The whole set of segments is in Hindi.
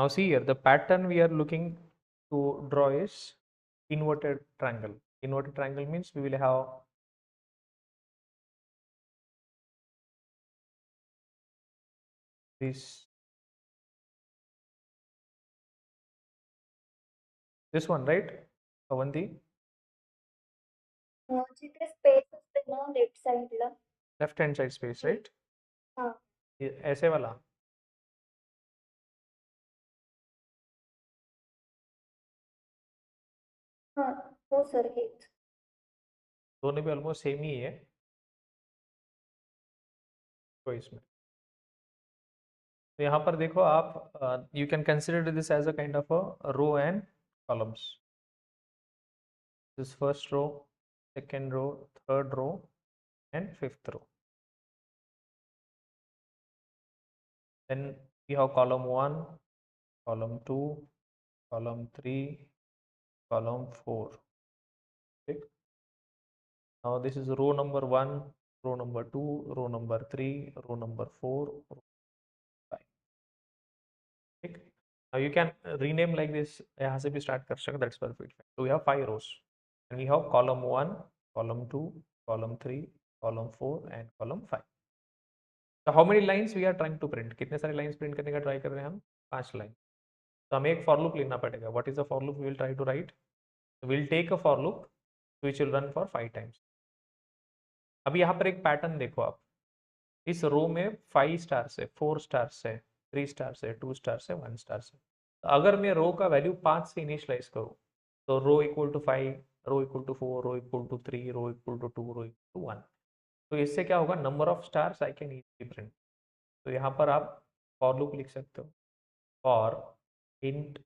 Now see here, the pattern we are looking to draw is inverted triangle. Inverted triangle means we will have this one, right, Avanti? जिथे स्पेस असते ना लेफ्ट साइडला left hand side space, right? हाँ ऐसे वाला? हाँ हो सर हेच दोनों भी ऑलमोस्ट सेम ही है, तो इसमें तो यहाँ पर देखो आप, you can consider this as a kind of a row and columns. This first row, second row, third row, and fifth row. Then we have column 1, column 2, column 3, column 4. Okay. Now this is row number 1, row number 2, row number 3, row number 4, row 5. Okay. Now you can rename like this. यहाँ से भी start कर सकते. That's perfect. So we have 5 rows, and we have column 1, column 2, column 3, column 4, and column 5. तो how many lines we are trying to print? कितने सारे लाइंस प्रिंट करने का ट्राई कर रहे हैं हम? 5 लाइन. तो हमें एक फॉर लूप लेना पड़ेगा. What is the for loop we will try to write? Will take a for loop which will run for 5 times. अब यहाँ पर एक पैटर्न देखो आप. इस रो में 5 स्टार्स है, 4 स्टार्स है, 3 स्टार्स है, 2 स्टार्स है, 1 स्टार्स है. तो अगर मैं रो का वैल्यू 5 से इनिशियलाइज करूँ तो row equal to 5, row equal to 4, row equal to 3, row equal to 2, row equal to 1. तो इससे क्या होगा? Number of stars I can easily print. तो यहाँ पर आप फॉर लूप लिख सकते हो. और int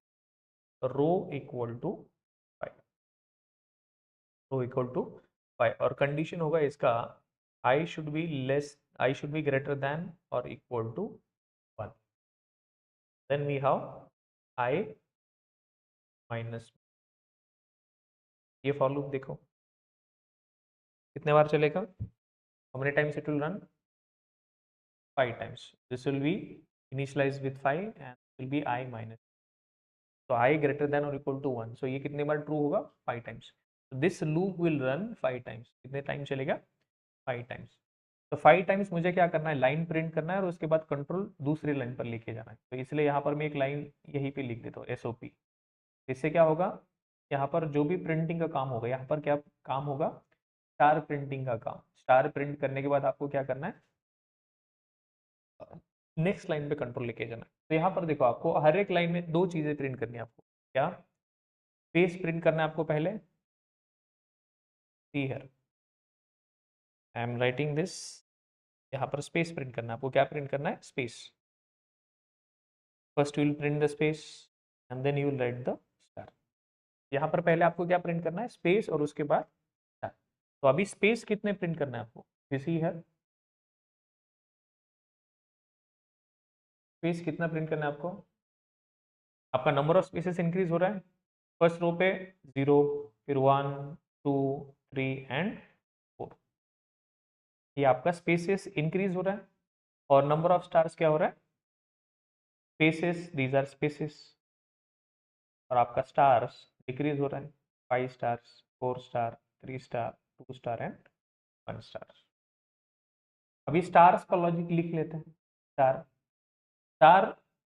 row equal to 5, row equal to 5, और कंडीशन होगा इसका I should be less, I should be greater than और equal to 1. Then we have I minus. ये फॉर लूप देखो कितने बार चलेगा? How many times it will run? 5 times. This will be initialise with 5 and will be I minus. तो आई ग्रेटर देन और इक्वल टू 1. सो ये कितने बार ट्रू होगा? 5 times. This loop will run 5 times. कितने टाइम चलेगा? 5 टाइम्स. तो 5 टाइम्स मुझे क्या करना है? लाइन प्रिंट करना है और उसके बाद कंट्रोल दूसरी लाइन पर लेके जाना है. तो इसलिए यहाँ पर मैं एक लाइन यहीं पे लिख देता हूँ SOP. इससे क्या होगा? यहाँ पर जो भी प्रिंटिंग का काम होगा, यहाँ पर क्या काम होगा? स्टार प्रिंटिंग का काम. स्टार प्रिंट करने के बाद आपको क्या करना है? नेक्स्ट लाइन पे कंट्रोल लेके जाना है. तो यहाँ पर देखो आपको हर एक लाइन में 2 चीजें प्रिंट करनी है आपको. क्या? पेज प्रिंट करना है आपको पहले. See here I am writing this. यहाँ पर स्पेस प्रिंट करना है आपको. क्या प्रिंट करना है? Space. First you will print the space and then you will write the star. यहाँ पर पहले आपको क्या प्रिंट करना है? स्पेस और उसके बाद स्टार. तो अभी स्पेस कितने प्रिंट करना है आपको? किसी है स्पेस कितना प्रिंट करना है आपको? आपका नंबर ऑफ स्पेसेस इंक्रीज हो रहा है. फर्स्ट रो पे 0, फिर 1, 2, 3 एंड 4. ये आपका स्पेसेस इंक्रीज हो रहा है. और नंबर ऑफ स्टार्स क्या हो रहा है? Spaces, these are spaces. और आपका स्टार्स डिक्रीज हो रहा है. 5 stars, 4 star, 3 star, 2 star and 1 star. अभी स्टार्स का लॉजिक लिख लेते हैं. Star star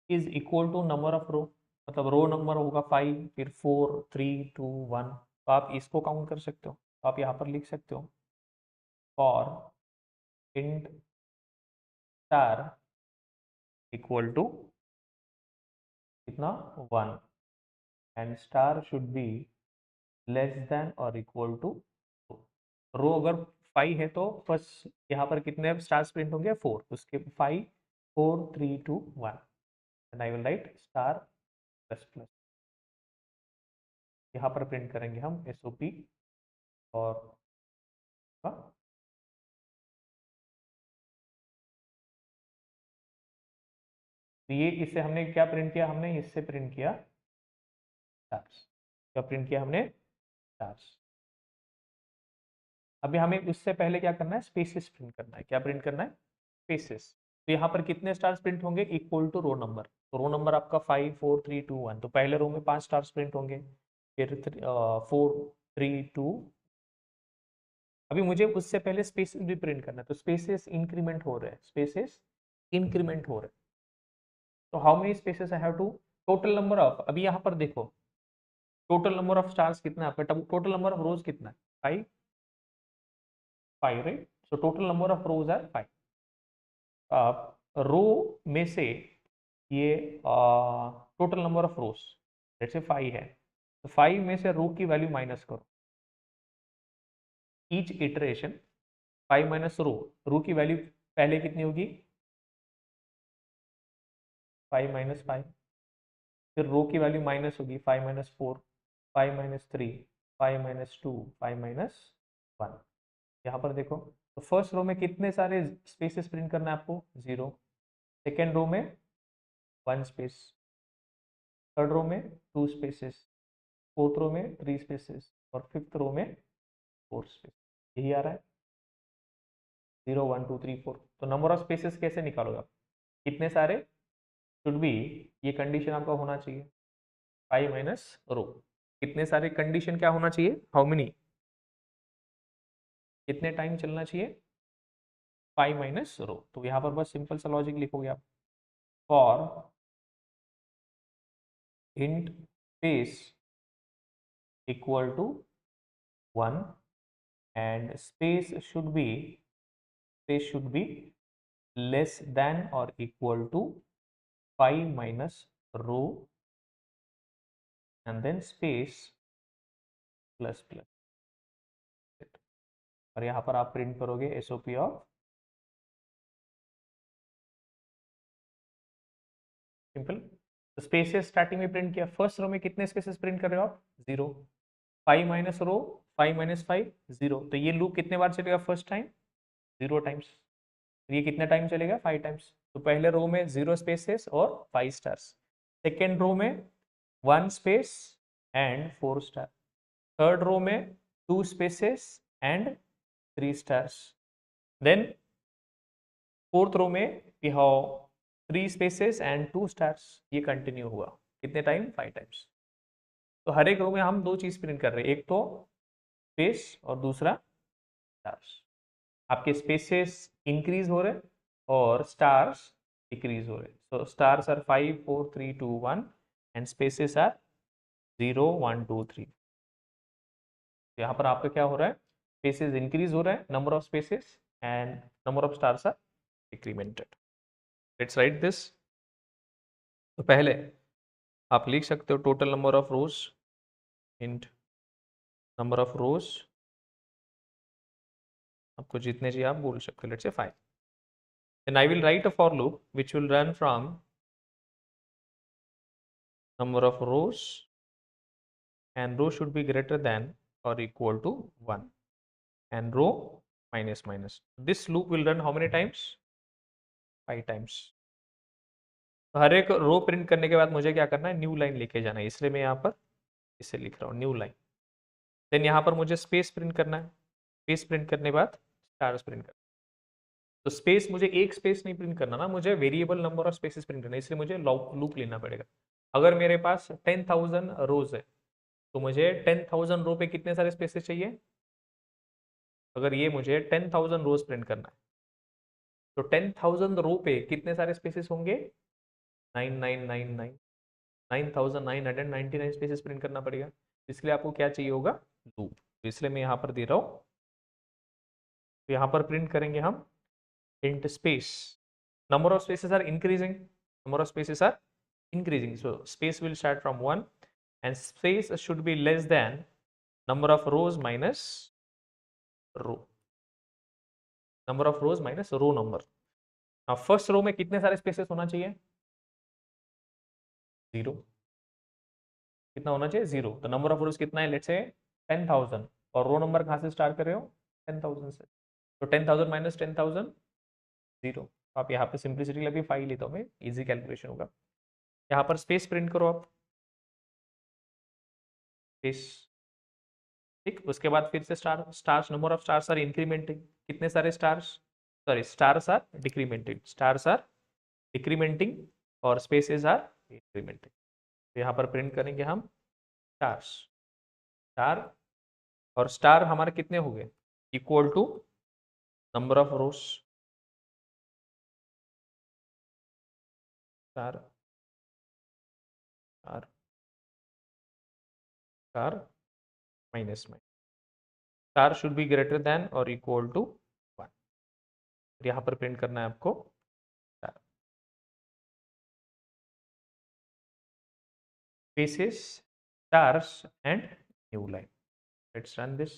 is equal to number of row. मतलब रो नंबर होगा 5, फिर 4, 3, 2, 1. तो आप इसको काउंट कर सकते हो. तो आप यहाँ पर लिख सकते हो और इंट स्टार इक्वल टू कितना? 1. And star should be less than और इक्वल टू. रो अगर 5 है तो फर्स्ट यहाँ पर कितने स्टार्स प्रिंट होंगे? 4. उसके 5, 4, 3, 2, 1. And I will write star plus plus. यहाँ पर प्रिंट करेंगे हम SOP. और तो ये इससे हमने क्या प्रिंट किया? हमने इससे प्रिंट किया स्टार्स. क्या प्रिंट किया हमने? स्टार्स. अभी हमें उससे पहले क्या करना है? स्पेसिस प्रिंट करना है. क्या प्रिंट करना है? स्पेसिस. तो यहाँ पर कितने स्टार्स प्रिंट होंगे? Equal to row number. तो रो नंबर आपका 5 4 3 2 1, तो पहले रो में 5 स्टार्स प्रिंट होंगे, फिर 4 3 2। अभी मुझे उससे पहले स्पेसेस भी प्रिंट करना है, तो स्पेसेस इंक्रीमेंट हो रहे हैं, स्पेसेस इंक्रीमेंट हो रहे हैं। तो how many spaces I have to, total number of, अभी यहाँ पर देखो टोटल नंबर ऑफ स्टार्स कितना है आपका, टोटल नंबर ऑफ रोज कितना है? 5 5, right? So total number of rows are 5। आप रो में से ये टोटल नंबर ऑफ रोज जैसे 5 है, तो 5 में से रो की वैल्यू माइनस करो। ईच इटरेशन 5 माइनस रो की वैल्यू पहले कितनी होगी? 5 माइनस 5, फिर रो की वैल्यू माइनस होगी 5 माइनस 4, 5 माइनस 3, 5 माइनस 2, 5 माइनस 1। यहाँ पर देखो, तो फर्स्ट रो में कितने सारे स्पेसेस प्रिंट करना है आपको? 0। सेकेंड रो में 1 स्पेस, थर्ड रो में 2 स्पेसेस, फोर्थ रो में 3 स्पेसेस, और फिफ्थ रो में 4 स्पेस। यही आ रहा है 0 1 2 3 4। तो नंबर ऑफ स्पेसेस कैसे निकालोगे आप? कितने सारे शुड बी, ये कंडीशन आपका होना चाहिए 5 माइनस रो। कितने सारे कंडीशन क्या होना चाहिए? हाउ मेनी, कितने टाइम चलना चाहिए? 5 माइनस रो। तो यहाँ पर बस सिंपल सा लॉजिक लिखोगे आप, for int space equal to 1 and space should be less than or equal to 5 minus row and then space plus plus। और यहाँ पर आप प्रिंट करोगे SOP ऑफ सिंपल। तो स्पेसेस स्टार्टिंग में प्रिंट किया, फर्स्ट रो में कितने स्पेसेस प्रिंट कर रहे हो आप? 0। 5 माइनस रो, 5 माइनस 5 0। तो ये लूप कितने बार चलेगा? First time 0 times. ये कितने टाइम चलेगा? 5 टाइम्स। तो पहले रो में 0 स्पेसेस और 5 स्टार्स, सेकेंड रो में 1 space and 4 star, third row में 2 spaces and 3 stars, then fourth row में we have 3 spaces and 2 stars. ये कंटिन्यू हुआ कितने टाइम? 5 टाइम्स। तो हर एक रो में हम दो चीज प्रिंट कर रहे हैं, एक तो स्पेस और दूसरा स्टार्स। आपके स्पेसेस इंक्रीज हो रहे और स्टार्स डिक्रीज हो रहे। So stars are 5 4 3 2 1 and spaces are 0 1 2 3। यहाँ पर आपका क्या हो रहा है? स्पेसेस इंक्रीज हो रहा है, number of spaces, and number of stars are decremented. Let's write this. तो पहले आप लिख सकते हो total number of rows int number of rows, आपको जितने चाहिए आप बोल सकते हो, let's say 5। then I will write a for loop which will run from number of rows and row should be greater than or equal to 1 and row minus minus. This loop will run how many times? 5 times. तो हर एक रो प्रिंट करने के बाद मुझे क्या करना है? न्यू लाइन लेके जाना है, इसलिए मैं यहाँ पर इसे लिख रहा हूँ न्यू लाइन। देन यहाँ पर मुझे स्पेस प्रिंट करना है, स्पेस प्रिंट करने के बाद स्टार्स प्रिंट करना। तो स्पेस मुझे एक स्पेस नहीं प्रिंट करना ना, मुझे variable number of spaces print करना है, इसलिए मुझे लूप लेना पड़ेगा। अगर मेरे पास 10,000 रोज है तो मुझे 10,000 रो पे कितने सारे स्पेसेस चाहिए? अगर ये मुझे 10,000 रोज प्रिंट करना है तो 10,000 रो पे कितने सारे स्पेसेस होंगे? 9999 9,999 स्पेसेस प्रिंट करना पड़ेगा। इसलिए आपको क्या चाहिए होगा? लूप। तो इसलिए मैं यहाँ पर दे रहा हूँ, तो यहाँ पर प्रिंट करेंगे हम int space number of spaces are increasing, number of spaces are increasing, so space will start from 1 and space should be less than number of rows minus row, number of rows minus row number। now first row में कितने सारे स्पेसेस होना चाहिए? 0। कितना होना चाहिए? 0। तो नंबर ऑफ रोज कितना है? लेट्स से 10,000, और रो नंबर कहाँ से स्टार्ट कर रहे हो? 10,000 से। तो 10,000 माइनस 10,000 0। आप यहाँ पे सिंप्लिसिटी के लिए 5 लेता हूँ मैं, इजी कैलकुलेशन होगा। यहाँ पर स्पेस प्रिंट करो आप, स्पेस, ठीक। उसके बाद फिर से stars, number of stars are incrementing, कितने सारे stars? sorry, stars are decremented, stars are decrementing और spaces are incrementing. तो यहाँ पर प्रिंट करेंगे हम स्टार्स, स्टार, और स्टार हमारे कितने हो गए, equal to number of rows, star star star minus minus, star should be greater than और इक्वल टू 1. यहाँ पर प्रिंट करना है आपको star, spaces, stars and new line. Let's run this.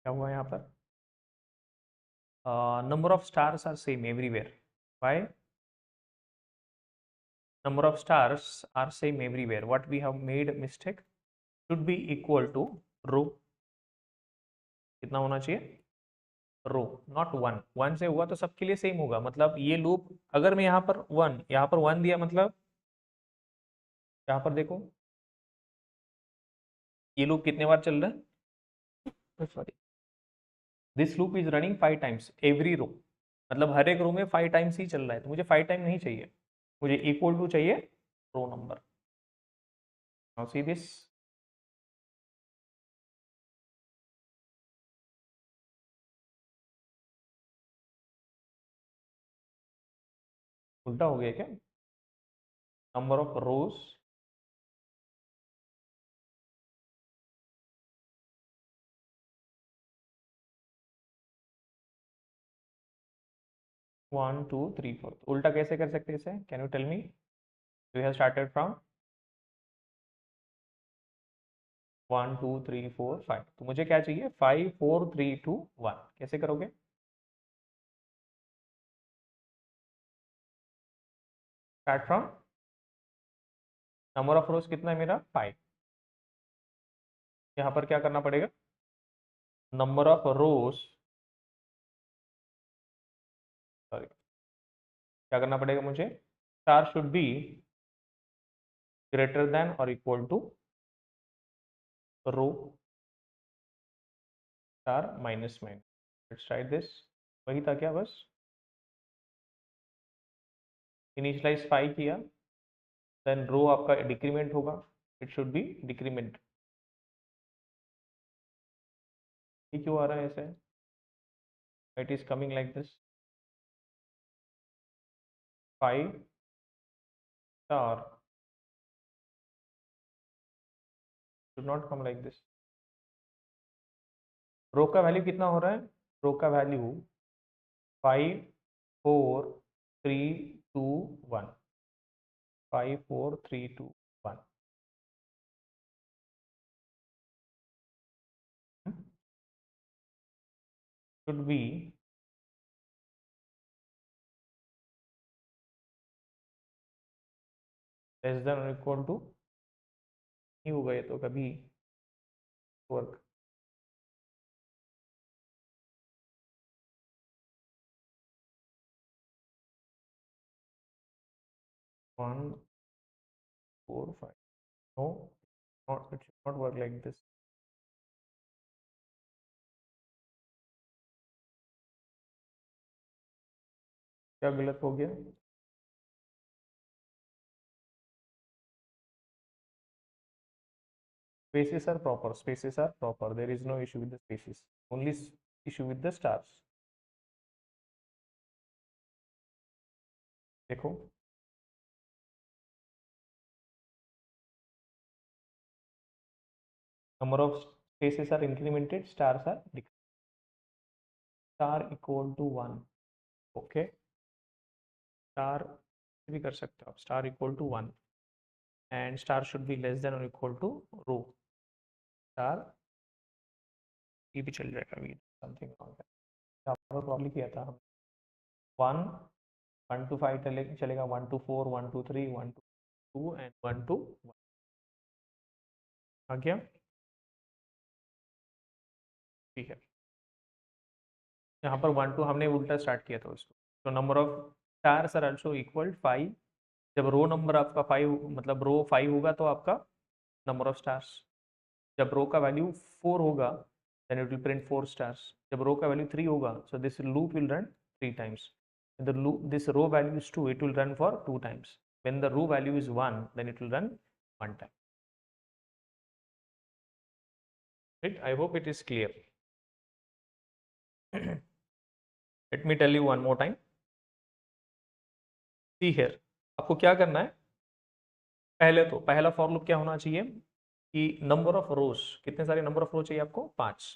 क्या हुआ यहाँ पर, number of stars are same everywhere. Why? Number of stars are same everywhere. What we have made mistake, should be equal to row. कितना होना चाहिए, रो, नॉट वन. वन से हुआ तो सबके लिए सेम होगा, मतलब ये लूप अगर मैं यहाँ पर वन, यहाँ पर वन दिया, मतलब यहाँ पर देखो ये लूप कितने बार चल रहा है, sorry, this loop is running 5 times every row, मतलब हर एक रो में 5 टाइम्स ही चल रहा है. तो मुझे 5 टाइम नहीं चाहिए, मुझे इक्वल टू चाहिए row number. Now see this, उल्टा हो गया क्या, नंबर ऑफ रोज 1 2 3 4, उल्टा कैसे कर सकते हैं इसे, can you tell me. We have started from 1 2 3 4 5, तो मुझे क्या चाहिए 5 4 3 2 1, कैसे करोगे, स्टार्ट फ्रॉम नंबर ऑफ रोज कितना है मेरा 5, यहाँ पर क्या करना पड़ेगा, नंबर ऑफ रोज, सॉरी, क्या करना पड़ेगा मुझे, star should be greater than और equal to row star minus minus. Let's write this, वही था क्या, बस इनिशियलाइज 5 किया, देन रो आपका डिक्रीमेंट होगा, इट शुड बी डिक्रीमेंट. ये क्यों आ रहा है ऐसे, it is coming like this, 5 star should not come like this. Row का वैल्यू कितना हो रहा है, रो का value 5 4 3 2 1, 5 4 3 2 1. should be less than or equal to, नहीं होगा ये तो कभी work, 1 4 5, no, not, it should not work like this. क्या गलत हो गया, spaces are proper, spaces are proper, there is no issue with the spaces, only issue with the stars. देखो number of spaces are incremented, stars are decreased. Star equal to 1, okay, star भी कर सकते हो आप, star equal to 1 and star should be less than or equal to row star, ये भी चल जाएगा, भी समथिंग यहाँ पर प्रॉब्लम किया था हम, 1 1 to 5 चलेगा, 1 to 4 1 to 3 1 to 2 and 1 to 1 आ गया, ठीक है. यहाँ पर 1 2 हमने उल्टा स्टार्ट किया था उसको, तो number of stars are also equal 5। जब रो नंबर आपका 5 मतलब रो 5 होगा तो आपका नंबर ऑफ स्टार्स, जब रो का वैल्यू 4 होगा then it will print 4 stars, जब रो का वैल्यू 3 होगा so this loop will run 3 times, the loop this row value is 2 it will run for 2 times, when the row value is 1 then it will run 1 time, right? I hope it is clear. Let me tell you one more time. See here, आपको क्या करना है, पहले तो पहला फॉर लूप क्या होना चाहिए कि नंबर ऑफ रोज, कितने सारे नंबर ऑफ रो चाहिए आपको 5,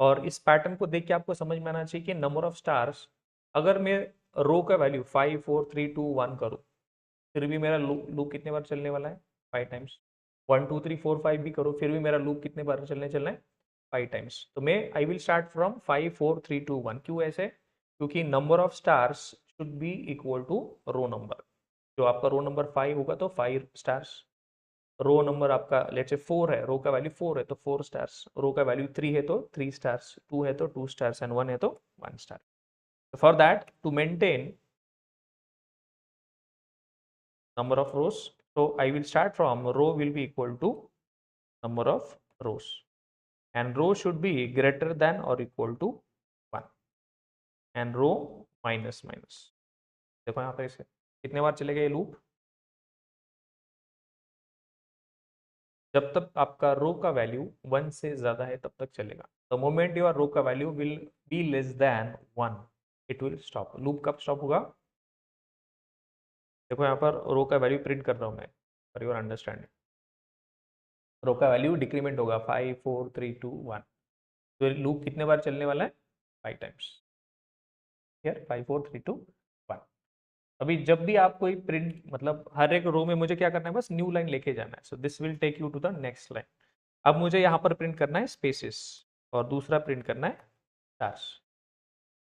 और इस पैटर्न को देख के आपको समझ में आना चाहिए कि नंबर ऑफ स्टार्स, अगर मैं रो का वैल्यू 5 4 3 2 1 करूँ फिर भी मेरा लूप कितने बार चलने वाला है 5 टाइम्स, 1 2 3 4 5 भी करो फिर भी मेरा लूप कितने बार चलना है 5 टाइम्स, तो मैं आई विल स्टार्ट फ्रॉम 5 4 3 2 1, क्यों ऐसे, क्योंकि number of stars should be equal to row number, जो आपका रो नंबर 5 होगा तो 5 स्टार्स, रो नंबर आपका लेट्स से 4 है, रो का वैल्यू 4 है तो 4 स्टार्स, रो का वैल्यू 3 है तो 3 स्टार्स, 2 है तो 2 स्टार्स एंड 1 है तो 1 star. For that to maintain number of rows, so I will start from row will be equal to number of rows and row should be greater than or equal to 1 and row minus minus, देखो यहाँ पर इसे कितने बार चलेगा ये लूप, जब तक आपका रो का वैल्यू 1 से ज्यादा है तब तक चलेगा, द मोमेंट योर रो का value will be less than 1 it will stop, loop कब स्टॉप होगा, देखो यहाँ पर रो का वैल्यू प्रिंट कर रहा हूँ मैं फॉर योर अंडरस्टैंडिंग, रो का वैल्यू डिक्रीमेंट होगा 5 4 3 2 1, तो लूप कितने बार चलने वाला है 5 टाइम्स, हियर 5 4 3 2 1। अभी जब भी आप कोई प्रिंट मतलब हर एक रो में मुझे क्या करना है बस न्यू लाइन लेके जाना है, so this will take you to the next line, अब मुझे यहाँ पर प्रिंट करना है स्पेसेस और दूसरा प्रिंट करना है स्टार्स।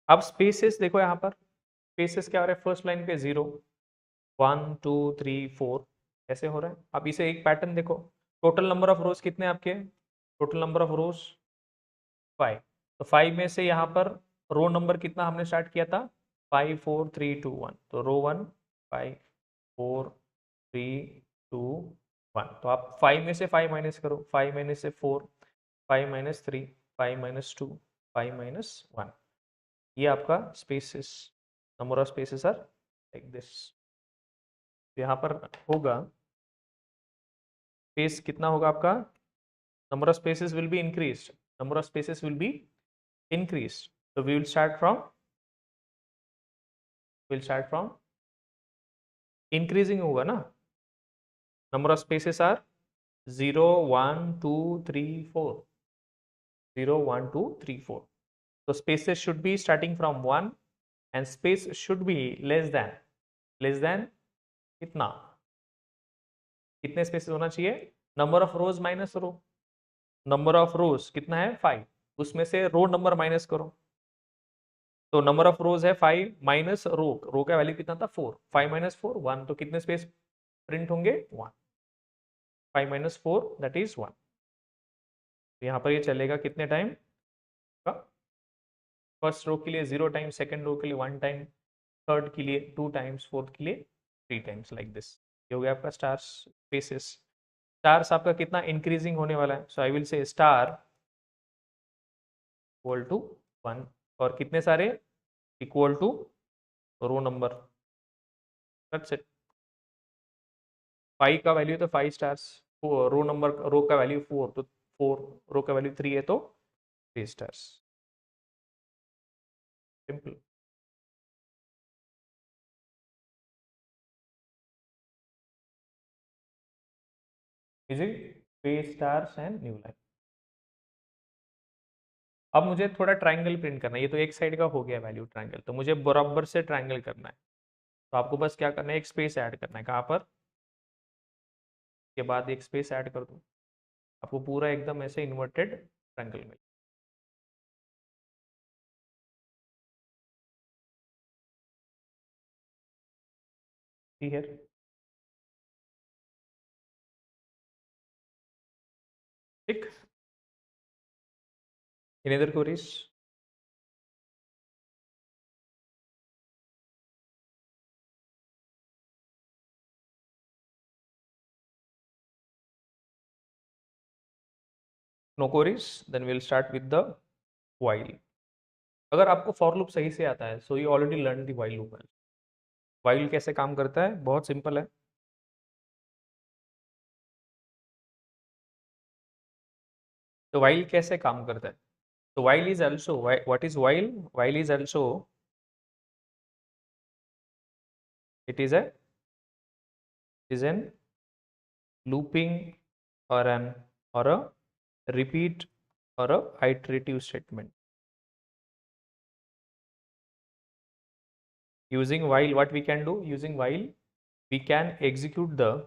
अब स्पेसेस देखो यहाँ पर स्पेसेस क्या हो रहा है, फर्स्ट लाइन पे 0 1 2 3 4 ऐसे हो रहा है, अब इसे एक पैटर्न देखो, टोटल नंबर ऑफ रोज कितने आपके, टोटल नंबर ऑफ रोज 5, तो 5 में से यहाँ पर रो नंबर कितना हमने स्टार्ट किया था 5 4 3 2 1, तो रो 1 5 4 3 2 1, तो आप 5 में से 5 माइनस करो, 5 माइनस से 4 5 माइनस 3 5 माइनस 2 5 माइनस 1, ये आपका spaces, number of spaces are like this, यहाँ पर होगा स्पेस कितना होगा आपका, number of spaces will be increased, number of spaces will be increased, so we will start from increasing होगा ना, number of spaces are 0 1 2 3 4 0 1 2 3 4, so spaces should be starting from 1 and space should be less than कितना, कितने स्पेसेस होना चाहिए, number of rose minus rho, number of रोज कितना है 5, उसमें से रो नंबर माइनस करो, तो नंबर ऑफ रोज है 5 माइनस रो का वैल्यू कितना था 4, 5 माइनस 4 1, तो कितने स्पेस प्रिंट होंगे 1, 5 माइनस 4 दैट इज 1, तो यहाँ पर ये चलेगा कितने टाइम का, फर्स्ट रो के लिए 0 टाइम, सेकंड रो के लिए 1 टाइम, थर्ड के लिए 2 टाइम्स, फोर्थ के लिए 3 टाइम्स, लाइक दिस, ये हो गया आपका स्टार्स स्पेसेस, स्टार्स आपका कितना इंक्रीजिंग होने वाला है, so I will say star equal to 1 और कितने सारे equal to row number, that's it, 5 का वैल्यू तो 5 स्टार्स, रो नंबर रो का वैल्यू 4 तो 4, रो का वैल्यू 3 है तो 3 stars, simple, easy, 3 stars and new line. अब मुझे थोड़ा ट्रायंगल प्रिंट करना है, ये तो एक साइड का हो गया वैल्यू ट्रायंगल, तो मुझे बराबर से ट्रायंगल करना है, तो आपको बस क्या करना है एक स्पेस ऐड करना है, कहाँ पर, के बाद एक स्पेस ऐड कर दो, आपको पूरा एकदम ऐसे इन्वर्टेड ट्रायंगल में, ठीक है, ठीक, in other queries. No queries, then we'll start with the while. अगर आपको फॉर लूप सही से आता है, so you already learn the while loop. while कैसे काम करता है, बहुत सिंपल है. तो while कैसे काम करता है? तो while is also, what is while? While is also, it is an looping or a repeat or a iterative statement. Using while, what we can do? Using while, we can execute the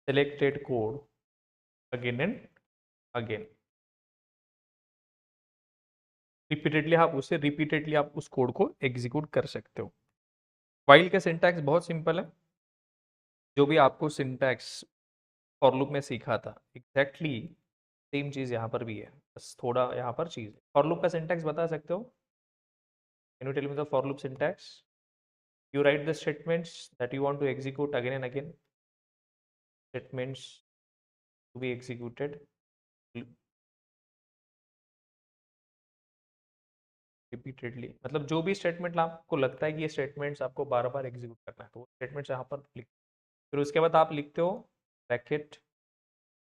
selected code again and again. Repeatedly आप उस कोड को एग्जीक्यूट कर सकते हो. वाइल का सिंटैक्स बहुत सिंपल है. जो भी आपको सिंटैक्स फॉर लूप में सीखा था, एग्जैक्टली सेम चीज यहाँ पर भी है, बस थोड़ा यहाँ पर चीज है. फॉर लूप का सिंटैक्स बता सकते हो? Can you tell me the for loop syntax? You write the statements that you want to execute again and again. Statements to be executed repeatedly. मतलब जो भी स्टेटमेंट आपको लगता है कि ये स्टेटमेंट्स आपको बार बार एग्जीक्यूट करना है, तो वो स्टेटमेंट्स यहाँ पर लिख. फिर उसके बाद आप लिखते हो ब्रैकेट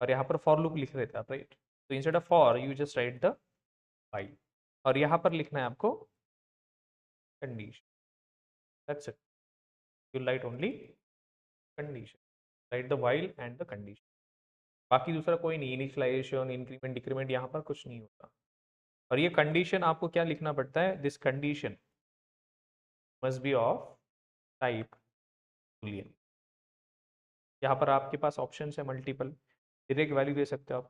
और यहाँ पर फॉर लूप लिख देते हैं आप, राइट? तो instead of for you just right the while और यहाँ पर लिखना है आपको condition. That's it. You right only condition. Right the while and the condition. बाकी दूसरा कोई नहीं, इनिशियलाइजेशन, इंक्रीमेंट, डिक्रीमेंट, यहाँ पर कुछ नहीं होता. और ये कंडीशन आपको क्या लिखना पड़ता है? This condition must be of type boolean. यहाँ पर आपके पास ऑप्शन है मल्टीपल. डायरेक्ट वैल्यू दे सकते हो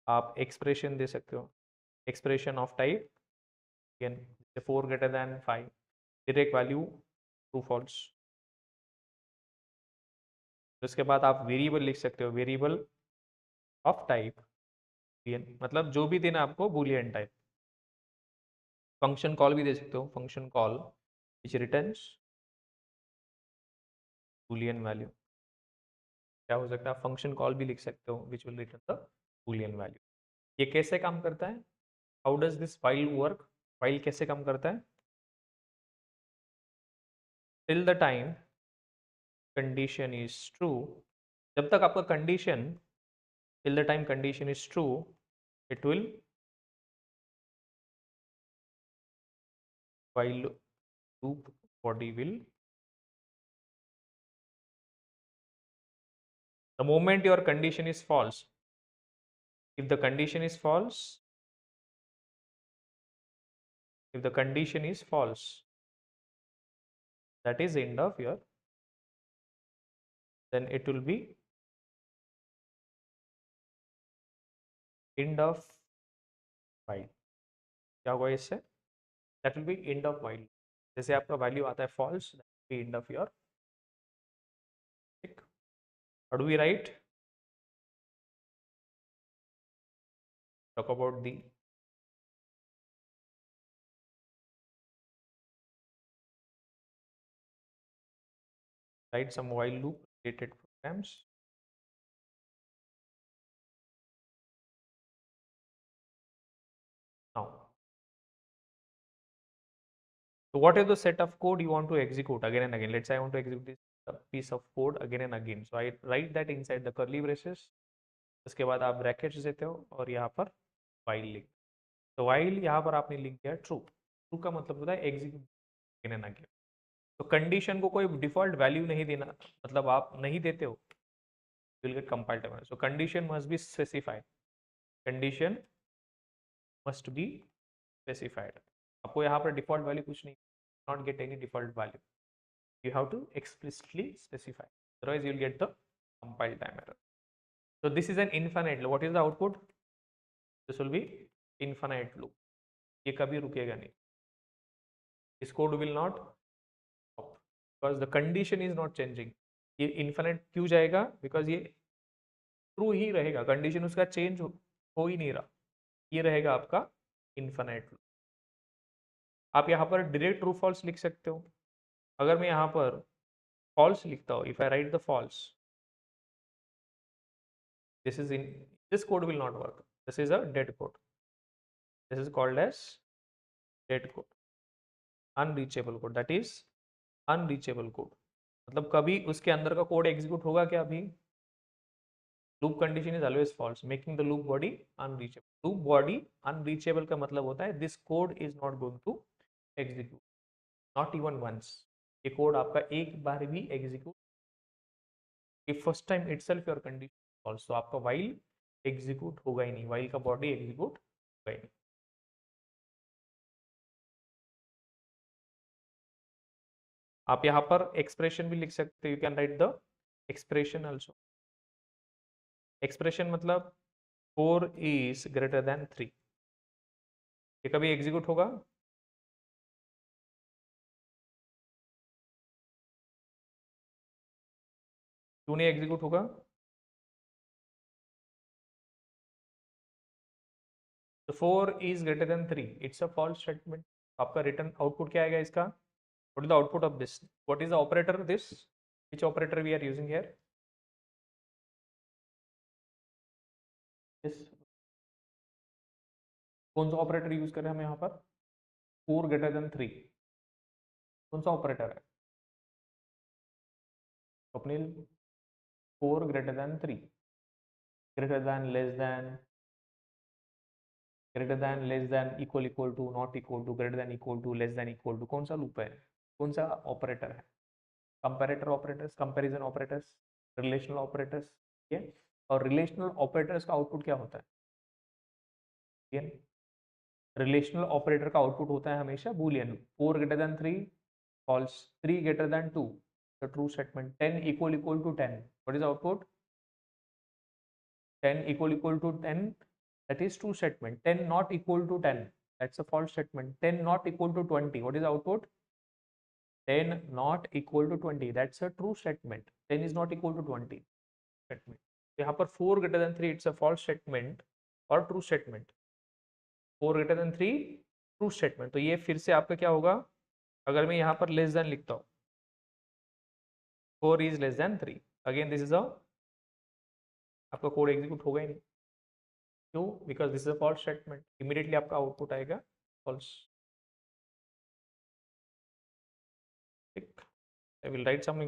आप एक्सप्रेशन दे सकते हो, expression of type boolean, 4 greater than 5, direct value true false. उसके बाद आप वेरिएबल लिख सकते हो, वेरिएबल ऑफ टाइप बूलियन, मतलब जो भी देना आपको बूलियन टाइप. फंक्शन कॉल भी दे सकते हो, function call which returns Boolean value. क्या हो सकता है? फंक्शन कॉल भी लिख सकते हो which will return the Boolean value. ये कैसे काम करता है? How does this while work? While कैसे काम करता है? Till the time condition is true, जब तक आपका condition, till the time condition is true, it will while loop body will, the moment your condition is false, if the condition is false, if the condition is false, that is end of your, then it will be end of while. क्या होगा इससे? that will be end of while. जैसे आपका वैल्यू आता है false, that will be end of your. ठीक. How do we write? Talk about the write some while loop related programs. Now, so what is the set of code you want to execute again and again? Let's say I want to execute this piece of code again and again. So I write that inside the curly braces. उसके बाद आप ब्रैकेट्स देते हो और यहाँ पर while लिख. तो while यहाँ पर आपने लिख दिया ट्रू. ट्रू का मतलब होता है एग्जीक्यूट अगेन एंड अगेन. तो कंडीशन को कोई डिफॉल्ट वैल्यू नहीं देना, मतलब आप नहीं देते हो, you will get compiled error. So condition must be specified. Condition must be specified. आपको यहाँ पर डिफॉल्ट वैल्यू कुछ नहीं, not get any default value. You have to explicitly specify. Otherwise, you will get the compile time error. So this is an infinite loop. What is the output? This will be infinite loop. ये कभी रुकेगा नहीं. This code will not stop because the condition is not changing. ये infinite क्यों जाएगा? Because ये true ही रहेगा. Condition उसका change हो ही नहीं रहा. ये रहेगा आपका infinite loop. आप यहाँ पर direct true false लिख सकते हो. अगर मैं यहाँ पर false लिखता हूँ, if I write the false, this is in this code will not work. This is a dead code. This is called as dead code, unreachable code. That is unreachable code. मतलब कभी उसके अंदर का कोड एग्जीक्यूट होगा क्या? अभी loop condition is always false, making the loop body unreachable. Loop body unreachable का मतलब होता है this code is not going to execute, not even once. ये कोड आपका एक बार भी execute, first time itself your condition false, तो आपका वाइल एग्जीक्यूट होगा ही नहीं, वाइल का बॉडी एग्जीक्यूट होगा ही नहीं. आप यहाँ पर एक्सप्रेशन भी लिख सकते हो, you can write the expression also. Expression मतलब 4 इज ग्रेटर देन 3. ये कभी एग्जीक्यूट होगा? क्यों नहीं एग्जीक्यूट होगा? तो 4 is greater than 3, it's a false statement. आपका रिटर्न आउटपुट क्या आएगा इसका? What is the output of this? What is the operator this? Which operator we are using here? This. कौन सा ऑपरेटर यूज कर रहे हैं हम यहाँ पर? 4 ग्रेटर देन 3. कौन सा ऑपरेटर है Swapnil? 4 greater than 3, greater than, less than, greater than, less than, equal to, not equal to, greater than equal to, less than equal to. कौन सा लूप है? कौन सा ऑपरेटर है? Comparator operators, comparison operators, relational operators. ठीक है. और रिलेशनल ऑपरेटर्स का आउटपुट क्या होता है? ठीक है. रिलेशनल ऑपरेटर का आउटपुट होता है हमेशा boolean. 4 greater than 3 false, 3 greater than 2 the true statement, 10 equal to 10, what is output? 10 equal to 10, that is true statement. 10 not equal to 10, that's a false statement. 10 not equal to 20, what is the output? 10 not equal to 20, that's a true statement. 10 is not equal to 20 statement. यहाँ पर 4 greater than 3 it's a false statement और true statement. 4 greater than 3 true statement. तो ये फिर से आपका क्या होगा? अगर मैं यहाँ पर लेस देन लिखता हूँ, 4 is less than 3, again this is a, आपका कोड एग्जीक्यूट होगा ही नहीं. क्यों? Because this is a false statement. Immediately आपका आउटपुट आएगा फॉल्स. ठीक. I will write some.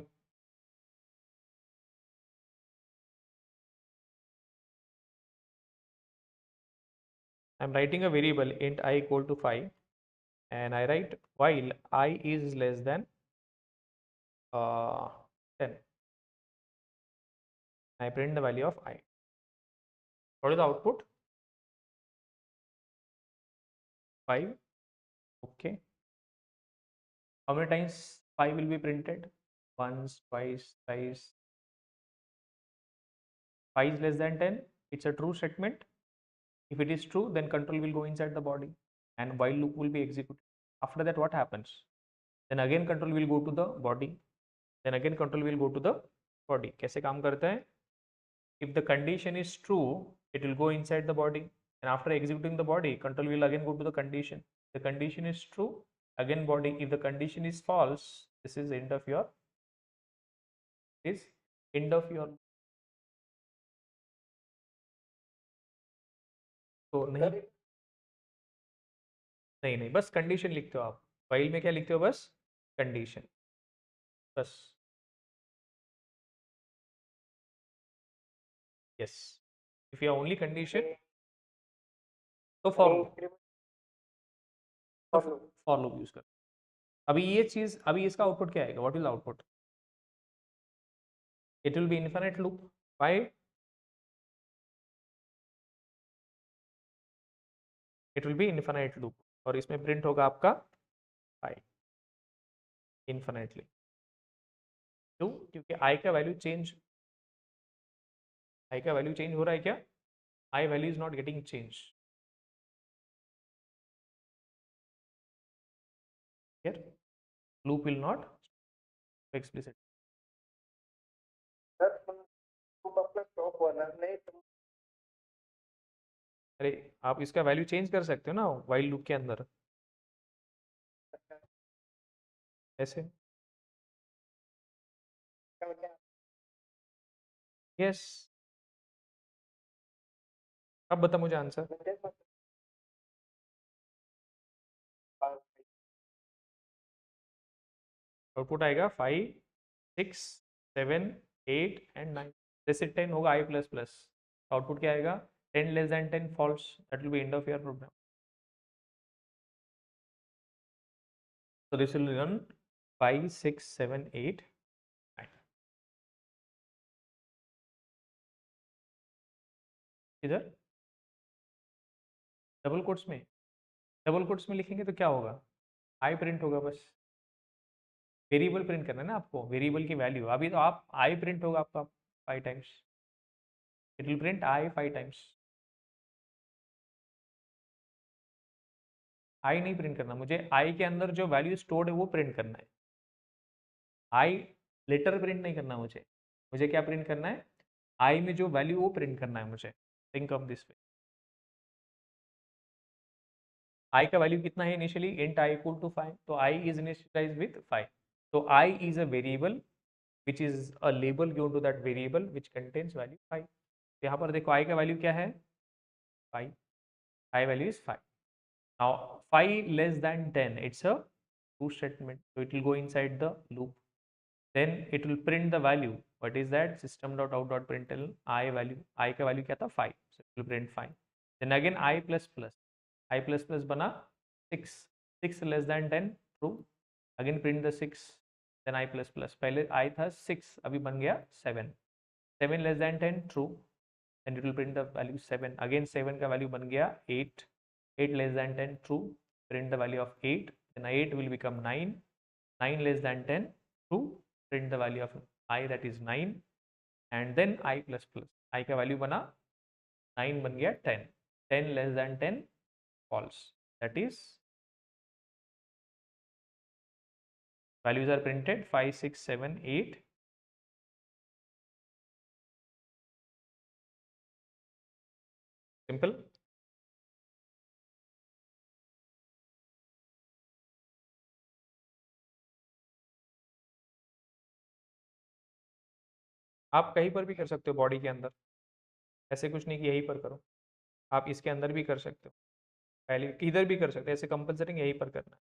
I'm writing a variable int I equal to 5, and I write while I is less than 10. I print the value of I. What is the output? 5. Okay. How many times 5 will be printed? Once, twice, thrice. 5 is less than 10. It's a true statement. If it is true, then control will go inside the body and while loop will be executed. After that, what happens? Then again control will go to the body. Then again control will go to the body. कैसे काम करता है? If the condition is true, it will go inside the body, and after executing the body, control will again go to the condition. The condition is true, again body. If the condition is false, this is end of your, is end of your. तो नहीं नहीं नहीं, बस कंडीशन लिखते हो आप. फाइल में क्या लिखते हो? बस कंडीशन, बस. Yes. If you only condition, तो फॉर लूप यूज कर. अभी ये चीज, अभी इसका आउटपुट क्या आएगा? What is output? It will be infinite loop. Why? It will be infinite loop, और इसमें प्रिंट होगा आपका 5 इनफिनिटली. क्यों? क्योंकि आई का वैल्यू चेंज, आई का वैल्यू चेंज हो रहा है क्या? I value is not getting change. Here loop will not explicit. अरे आप इसका वैल्यू चेंज कर सकते हो ना वाइल लूप के अंदर, ऐसे. यस. अब बता मुझे आंसर। आउटपुट आएगा 5 6 7 8 एंड 9, जैसे 10 होगा आई प्लस प्लस, आउटपुट क्या आएगा? 10 less than 10 false, that will be end of your program. So this will run 5 6 7 8 9। इधर डबल कोट्स में, डबल कोट्स में लिखेंगे तो क्या होगा? आई प्रिंट होगा बस। वेरिएबल प्रिंट करना है ना आपको, वेरिएबल की वैल्यू। अभी तो आप आई प्रिंट होगा आपका 5 times, it will print I 5 times. I नहीं प्रिंट करना मुझे, आई के अंदर जो वैल्यू स्टोर्ड है वो प्रिंट करना है। आई लेटर प्रिंट नहीं करना मुझे, मुझे क्या प्रिंट करना है? आई में जो वैल्यू वो प्रिंट करना है मुझे। Think of this way. I का वैल्यू कितना है initially? Int I equal to 5, तो आई इज इनिशियलाइज विद 5। तो I is a variable which is a label given to that variable which contains value 5। यहाँ पर देखो i का वैल्यू क्या है? 5, i value is 5। now 5 less than 10, it's a true statement, so it will go inside the loop, then it will print the value। what is that? system.out.println I value, i का वैल्यू क्या था? 5, so it will print 5। then again i plus plus, i plus plus बना 6, 6 less than 10 true, again print the 6, then i plus plus, पहले i था 6 अभी बन गया 7, 7 less than 10 true, and it will print the value 7, again 7 का वैल्यू बन गया 8, 8 less than 10 true, print the value of 8, then 8 will become 9, 9 less than 10 true, print the value of I, that is 9, and then I plus plus, I का वैल्यू बना 9 बन गया 10, 10 less than 10 false, that is values are printed 5 6 7 8। Simple. आप कहीं पर भी कर सकते हो बॉडी के अंदर, ऐसे कुछ नहीं कि यहीं पर करो, आप इसके अंदर भी कर सकते हो, पहले इधर भी कर सकते हो, ऐसे कंपलसरी यहीं पर करना है।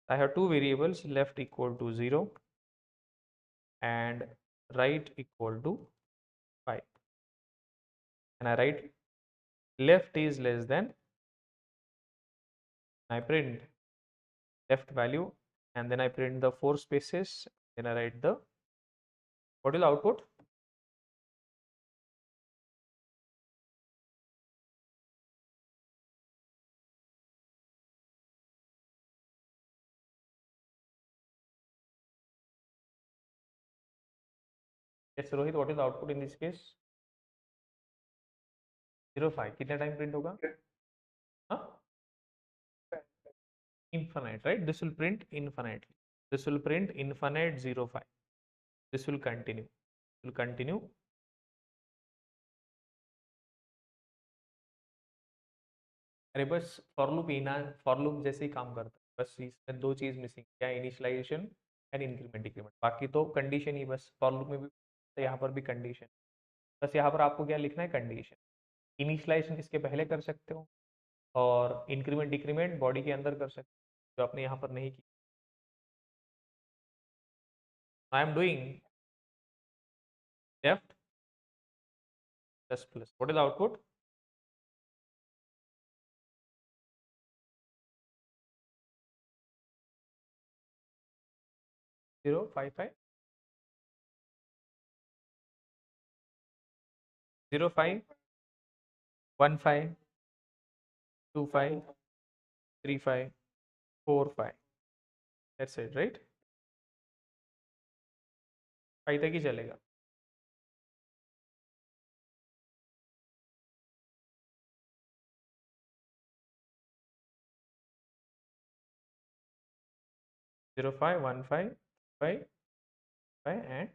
I have two variables, left equal to 0 and right equal to 5, and I write left is less than, I print left value, and then I print the 4 spaces, then I write the, what is the output? Yes Rohit, what is the output in this case? 0 5, कितने टाइम प्रिंट होगा? हाँ, infinite, right? This will print infinitely, this will print infinite 0 5, this will continue। अरे बस फॉर लूप ही ना, फॉर लूप जैसे ही काम करता है, बस इसमें दो चीज मिसिंग, क्या? इनिशियलाइजेशन एंड इंक्रीमेंट डिक्रीमेंट, बाकी तो कंडीशन ही बस, फॉर लूप में भी तो यहाँ पर भी कंडीशन, बस यहाँ पर आपको क्या लिखना है? कंडीशन। इनिशियलाइजेशन इसके पहले कर सकते हो, और इंक्रीमेंट डिक्रीमेंट बॉडी के अंदर कर सकते हो, जो आपने यहाँ पर नहीं की। I am doing left plus plus, what is output? 0 5 5 0 5 1 5 2 5 3 5 4 5, that's it, right? 5 तक ही चलेगा। 0 5 1 5 5 5 and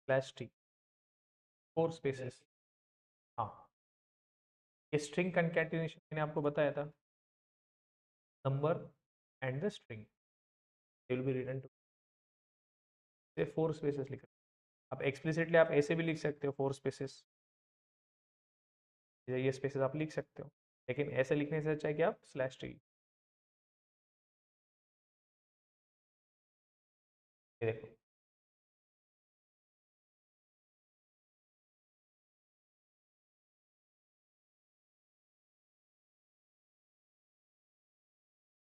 स्लैश टी, 4 स्पेसेस। हाँ, ये स्ट्रिंग कंकैटिनेशन मैंने आपको बताया था, number and the string will be written to, 4 spaces लिख, आप एक्सप्लिसिटली आप ऐसे भी लिख सकते हो 4 स्पेसेस, ये स्पेसेस आप लिख सकते हो, लेकिन ऐसे लिखने से अच्छा है कि आप स्लैश टी। ये देखो,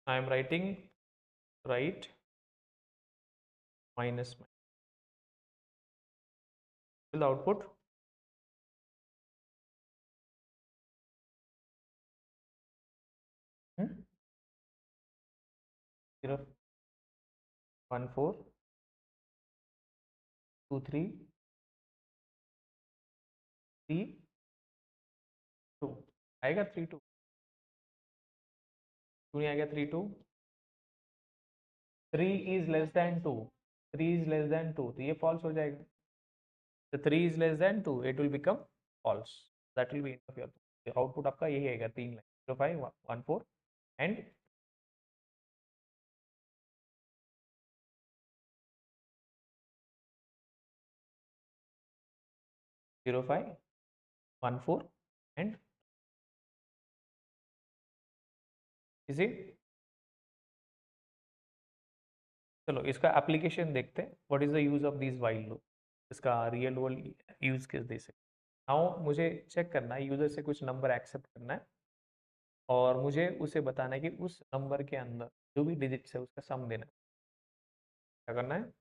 I am writing right minus the output, zero 1 4 2 3 3 2 आएगा, 3 2 2 नहीं आएगा, 3 2 3 is less than 2, 3 is less than 2, तो ये फॉल्स हो जाएगा। तो 3 is less than 2, it will become false, that will be enough your output. आपका यही आएगा, 3 line 0 5 1 4 and 0 5 1 4 and, is it. चलो इसका एप्लीकेशन देखते हैं, what is the use of this while loop, इसका रियल वर्ल्ड यूज किस दे सकते। नाउ मुझे चेक करना है, यूजर से कुछ नंबर एक्सेप्ट करना है और मुझे उसे बताना है कि उस नंबर के अंदर जो भी डिजिट्स है उसका सम देना है। क्या करना है,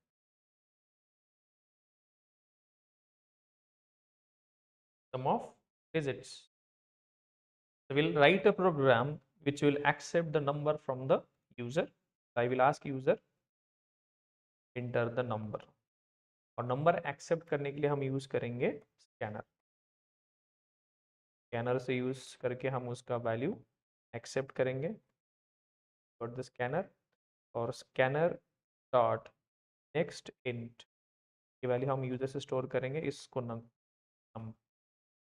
sum of digits. So we'll write a program which will accept the number from the user. I will ask user enter the number, और नंबर एक्सेप्ट करने के लिए हम यूज करेंगे स्कैनर। स्कैनर से यूज करके हम उसका वैल्यू एक्सेप्ट करेंगे डॉट द स्कैनर, और स्कैनर डॉट नेक्स्ट इंट की वैल्यू हम यूजर से स्टोर करेंगे इसको नम।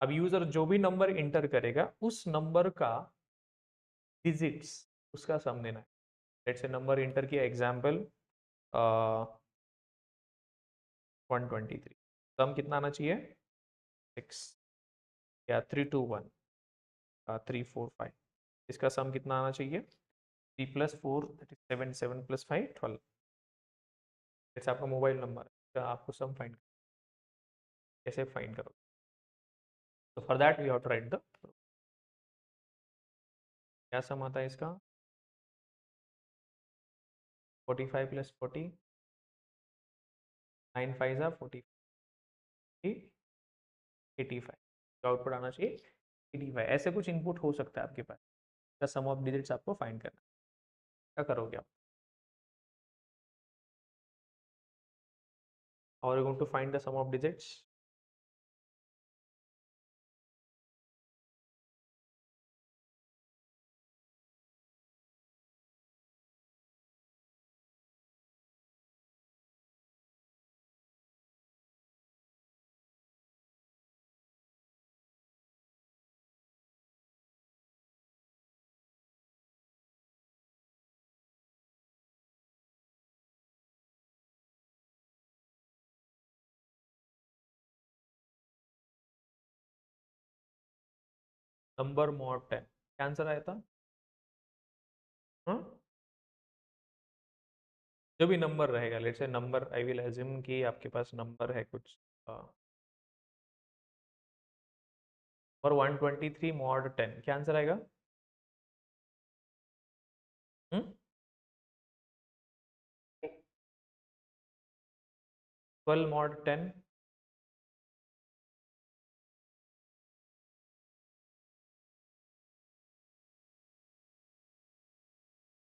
अब यूजर जो भी नंबर इंटर करेगा उस नंबर का डिजिट्स उसका सम देना है। लेट्स से नंबर इंटर किया एग्जाम्पल 123, सम कितना आना चाहिए 6, या 321 345, इसका सम कितना आना चाहिए 3 + 4 दैट इज 7, 7 + 5 12। जैसे आपका मोबाइल नंबर है, इसका आपको सम फाइंड कैसे फाइंड करोगे, तो for that we have to write the, क्या सम आता है इसका 45 + 40 9 5 40 85, आउटपुट आना चाहिए 85। ऐसे कुछ इनपुट हो सकता है आपके पास, इसका सम ऑफ डिजिट्स आपको फाइंड करना है। क्या करोगे आप, और going to find the sum of digits. Number mod 10, क्या आंसर आया था। हाँ, जो भी नंबर रहेगा, let's say number, I will assume कि आपके पास नंबर है कुछ और 123 मॉड 10, क्या आंसर आएगा। हम्म 12 मॉड 10,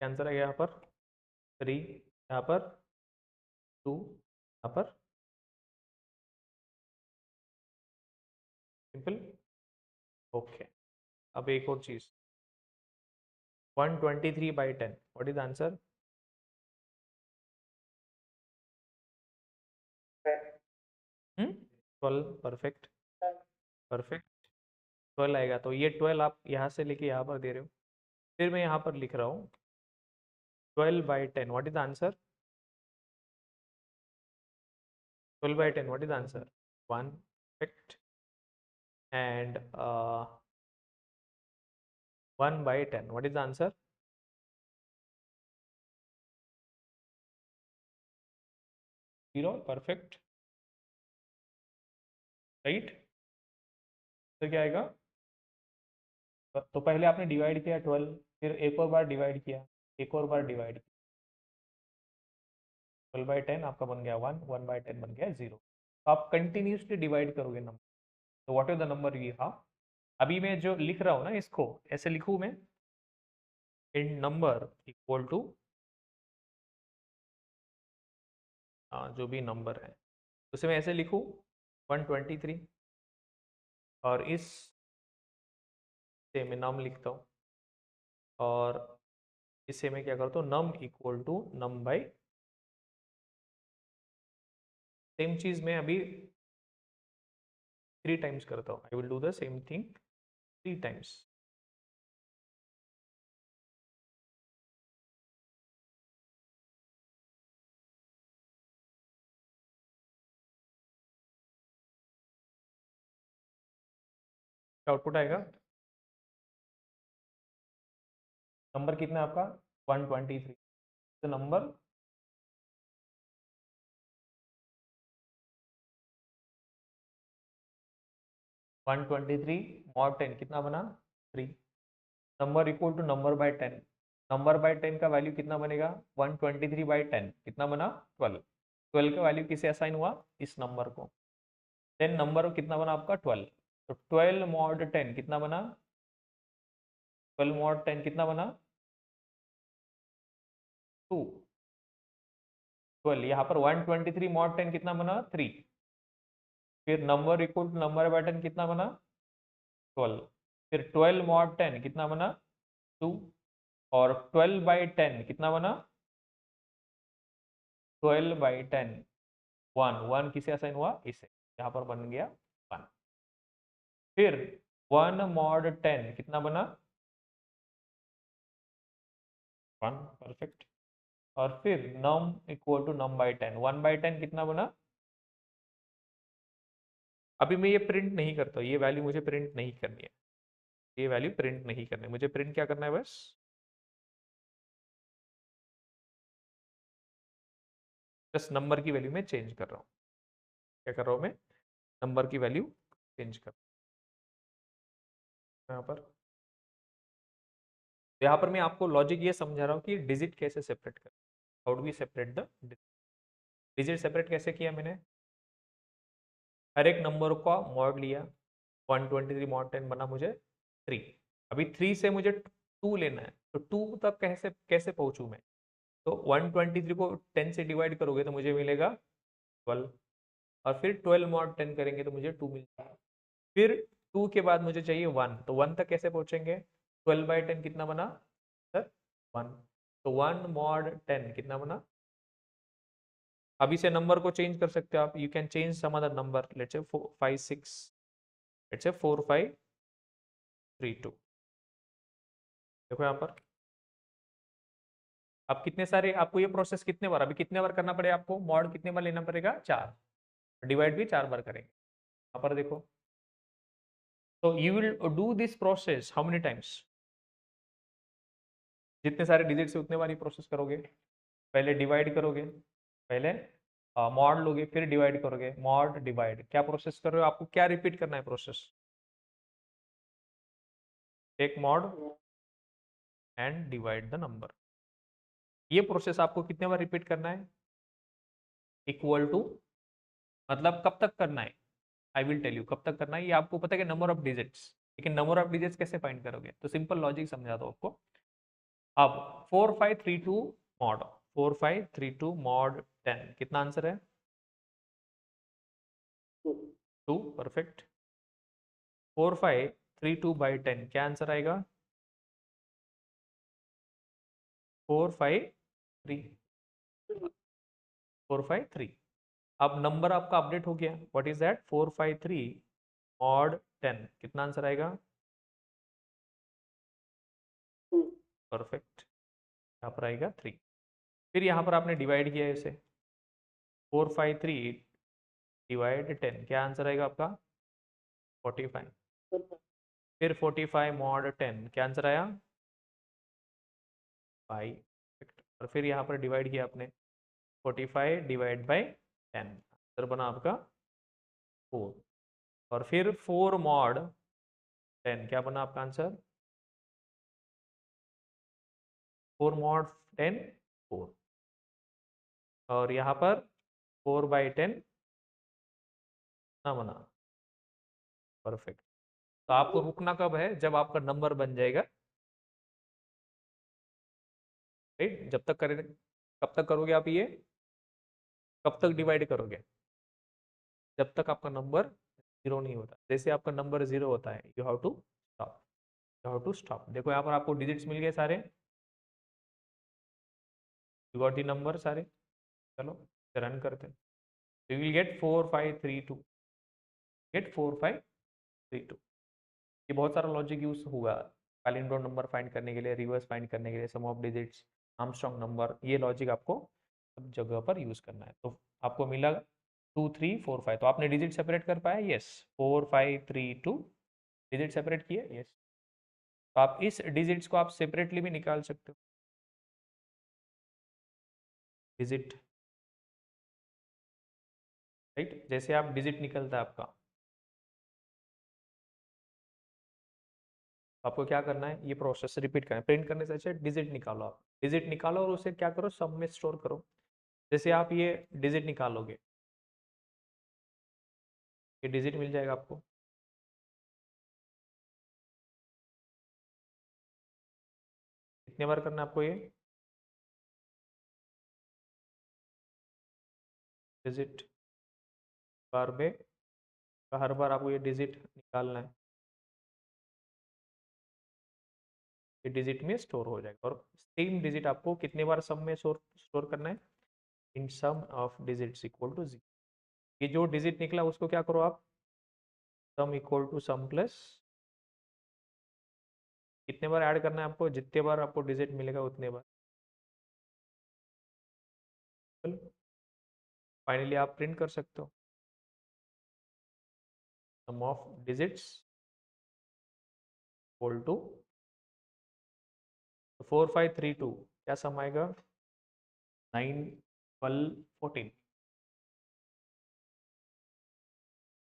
क्या आंसर आएगा यहाँ पर 3, यहाँ पर 2, यहाँ पर सिंपल। ओके, अब एक और चीज 123/10, what is the answer. 12, perfect perfect, 12 आएगा, तो ये 12 आप यहाँ से लेके यहाँ पर दे रहे हो, फिर मैं यहाँ पर लिख रहा हूँ 12/10, what is the answer. 12 by 10, what is the answer? 1. Perfect. And 1 by 10, what is the answer? 0. Perfect. Right, तो क्या आएगा? तो पहले आपने डिवाइड किया 12, फिर एक और बार डिवाइड किया, एक और बार डिवाइड किया, 12 बाई 10 आपका बन गया 1, 1 बाई 10 बन गया 0। तो आप कंटिन्यूसली डिवाइड करोगे नंबर, तो what is the number you have? अभी मैं जो लिख रहा हूँ ना, इसको ऐसे लिखूँ मैं, इन नंबर इक्वल टू जो भी नंबर है उसे मैं ऐसे लिखूँ 123, और इस से मैं नम लिखता हूँ, और इससे मैं क्या करता हूँ, num equal to num by, same चीज मैं अभी 3 टाइम्स करता हूँ। I will do the same thing 3 times. Output आएगा, नंबर कितना है आपका 123, तो नंबर 123 मॉड 10 कितना बना 3, number equal to number by 10, number by 10 का वैल्यू कितना बनेगा 123 बाई 10 कितना बना 12, 12 का वैल्यू किसे असाइन हुआ, इस नंबर को, देन नंबर कितना बना आपका 12, तो 12 मॉड 10 कितना बना, 12 मॉड 10 कितना बना 2, 12 यहाँ पर 123 मॉड 10 कितना बना 3, फिर number equal to number by 10 कितना बना 12, फिर 12 मॉड 10 कितना बना 2, और 12 बाई 10 कितना बना 12 बाई 10 1, 1 किसे असाइन हुआ इसे, यहाँ पर बन गया 1, फिर 1 मॉड 10 कितना बना 1, परफेक्ट, और फिर num equal to num by 10, 1 by 10 कितना बना, अभी मैं ये प्रिंट नहीं करता, ये वैल्यू मुझे प्रिंट नहीं करनी है, ये वैल्यू प्रिंट नहीं करनी है, मुझे प्रिंट क्या करना है बस, बस नंबर की वैल्यू में चेंज कर रहा हूँ, क्या कर रहा हूँ मैं, नंबर की वैल्यू चेंज कर यहाँ पर, यहाँ पर मैं आपको लॉजिक ये समझा रहा हूँ कि डिजिट कैसे सेपरेट कर, how do we separate the digit, separate कैसे किया मैंने, हर एक नंबर का मॉड लिया, 123 मॉड 10 बना मुझे 3, अभी 3 से मुझे 2 लेना है, तो 2 तक कैसे कैसे पहुंचूं मैं, तो 123 को 10 से डिवाइड करोगे तो मुझे मिलेगा 12, और फिर 12 मॉड 10 करेंगे तो मुझे 2 मिलता है, फिर 2 के बाद मुझे चाहिए 1, तो 1 तक कैसे पहुंचेंगे, 12 बाई 10 कितना बना सर 1, तो 1 मॉड 10 कितना बना, अभी से नंबर को चेंज कर सकते हो आप, you can change some other number, let's say 5 6, let's say 4 5 3 2, देखो यहाँ पर अब कितने सारे, आपको ये प्रोसेस कितने बार, अभी कितने बार करना पड़ेगा आपको, मॉड कितने बार लेना पड़ेगा 4, डिवाइड भी 4 बार करेंगे, यहाँ पर देखो, तो you will do this process how many times, जितने सारे डिजिट से उतने बार ये प्रोसेस करोगे, पहले डिवाइड करोगे, पहले मॉड लोगे, फिर डिवाइड करोगे, मॉड डिवाइड, क्या प्रोसेस कर रहे हो, आपको क्या रिपीट करना है process, take mod and divide the number, ये प्रोसेस आपको कितने बार रिपीट करना है, इक्वल टू, मतलब कब तक करना है, आई विल टेल यू कब तक करना है, ये आपको पता है कि नंबर ऑफ डिजिट्स, लेकिन नंबर ऑफ डिजिट्स कैसे फाइंड करोगे, तो सिंपल लॉजिक समझा दो आपको, अब 4532 मॉड, 4532 मॉड 10 कितना आंसर है 2, परफेक्ट, 4532 बाई 10 क्या आंसर आएगा 453, 453, अब नंबर आपका अपडेट हो गया, व्हाट इज दैट 453 मॉड 10 कितना आंसर आएगा, परफेक्ट, यहाँ पर आएगा 3, फिर यहाँ पर आपने डिवाइड किया है इसे 453 डिवाइड 10, क्या आंसर आएगा आपका? 45। फिर 45 मॉड 10, क्या आंसर आया? 5। और फिर यहाँ पर डिवाइड किया आपने, 45 डिवाइड बाई 10, आंसर बना आपका 4। और फिर 4 मॉड 10, क्या बना आपका आंसर? 4 मॉड 10, 4। और यहाँ पर 4 बाई 10 ना बना। परफेक्ट। तो आपको रुकना कब है? जब आपका नंबर बन जाएगा, राइट? जब तक करें, कब तक करोगे आप ये? कब तक डिवाइड करोगे? जब तक आपका नंबर 0 नहीं होता। जैसे आपका नंबर 0 होता है, you have to stop, you have to stop. देखो यहाँ पर आपको डिजिट्स मिल गए सारे, यू गॉट दी नंबर सारे। चलो रन करते हैं। You will get 4532, get 4532। ये बहुत सारा लॉजिक यूज होगा पैलिंड्रोम नंबर फाइंड करने के लिए, रिवर्स फाइंड करने के लिए, sum of digits, Armstrong number. ये लॉजिक आपको सब जगह पर यूज करना है। तो आपको मिला 2345। तो आपने डिजिट सेपरेट कर पाया? यस। 4532 डिजिट सेपरेट किए? यस। तो आप इस डिजिट्स को आप सेपरेटली भी निकाल सकते हो, डिजिट, राइट? जैसे आप डिजिट निकलता है आपका, आपको क्या करना है? ये प्रोसेस रिपीट करना है। प्रिंट करने से अच्छा डिजिट निकालो। आप डिजिट निकालो और उसे क्या करो? सब में स्टोर करो। जैसे आप ये डिजिट निकालोगे, ये डिजिट मिल जाएगा आपको। कितने बार करना है आपको ये डिजिट? बार में, हर बार आपको ये डिजिट निकालना है, ये डिजिट में स्टोर हो जाएगा। और सेम डिजिट आपको कितने बार सम में स्टोर करना है? In sum of digits equal to 0। ये जो डिजिट निकला उसको क्या करो आप? Sum equal to sum plus, कितने बार ऐड करना है आपको? जितने बार आपको डिजिट मिलेगा उतने बार। फाइनली आप प्रिंट कर सकते हो सम ऑफ डिजिट्स इक्वल टू 4532, क्या सम आएगा? 9 12 14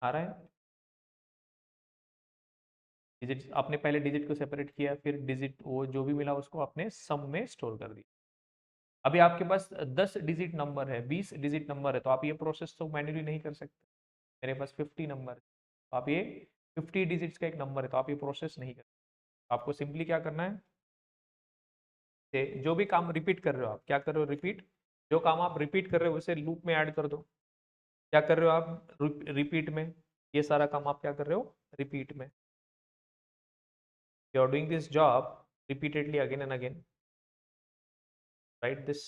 आ रहा है। डिजिट आपने पहले डिजिट को सेपरेट किया, फिर डिजिट वो जो भी मिला उसको आपने सम में स्टोर कर दिया। अभी आपके पास 10 डिजिट नंबर है, 20 डिजिट नंबर है, तो आप ये प्रोसेस तो मैन्युअली नहीं कर सकते। मेरे पास 50 नंबर है, तो आप ये 50 डिजिट्स का एक नंबर है, तो आप ये प्रोसेस नहीं कर सकते। आपको सिंपली क्या करना है? जो भी काम रिपीट कर रहे हो, आप क्या कर रहे हो? रिपीट। जो काम आप रिपीट कर रहे हो उसे लूप में ऐड कर दो। क्या कर रहे हो आप? रिपीट में। ये सारा काम आप क्या कर रहे हो? रिपीट में। You are doing this job repeatedly again and again, write this.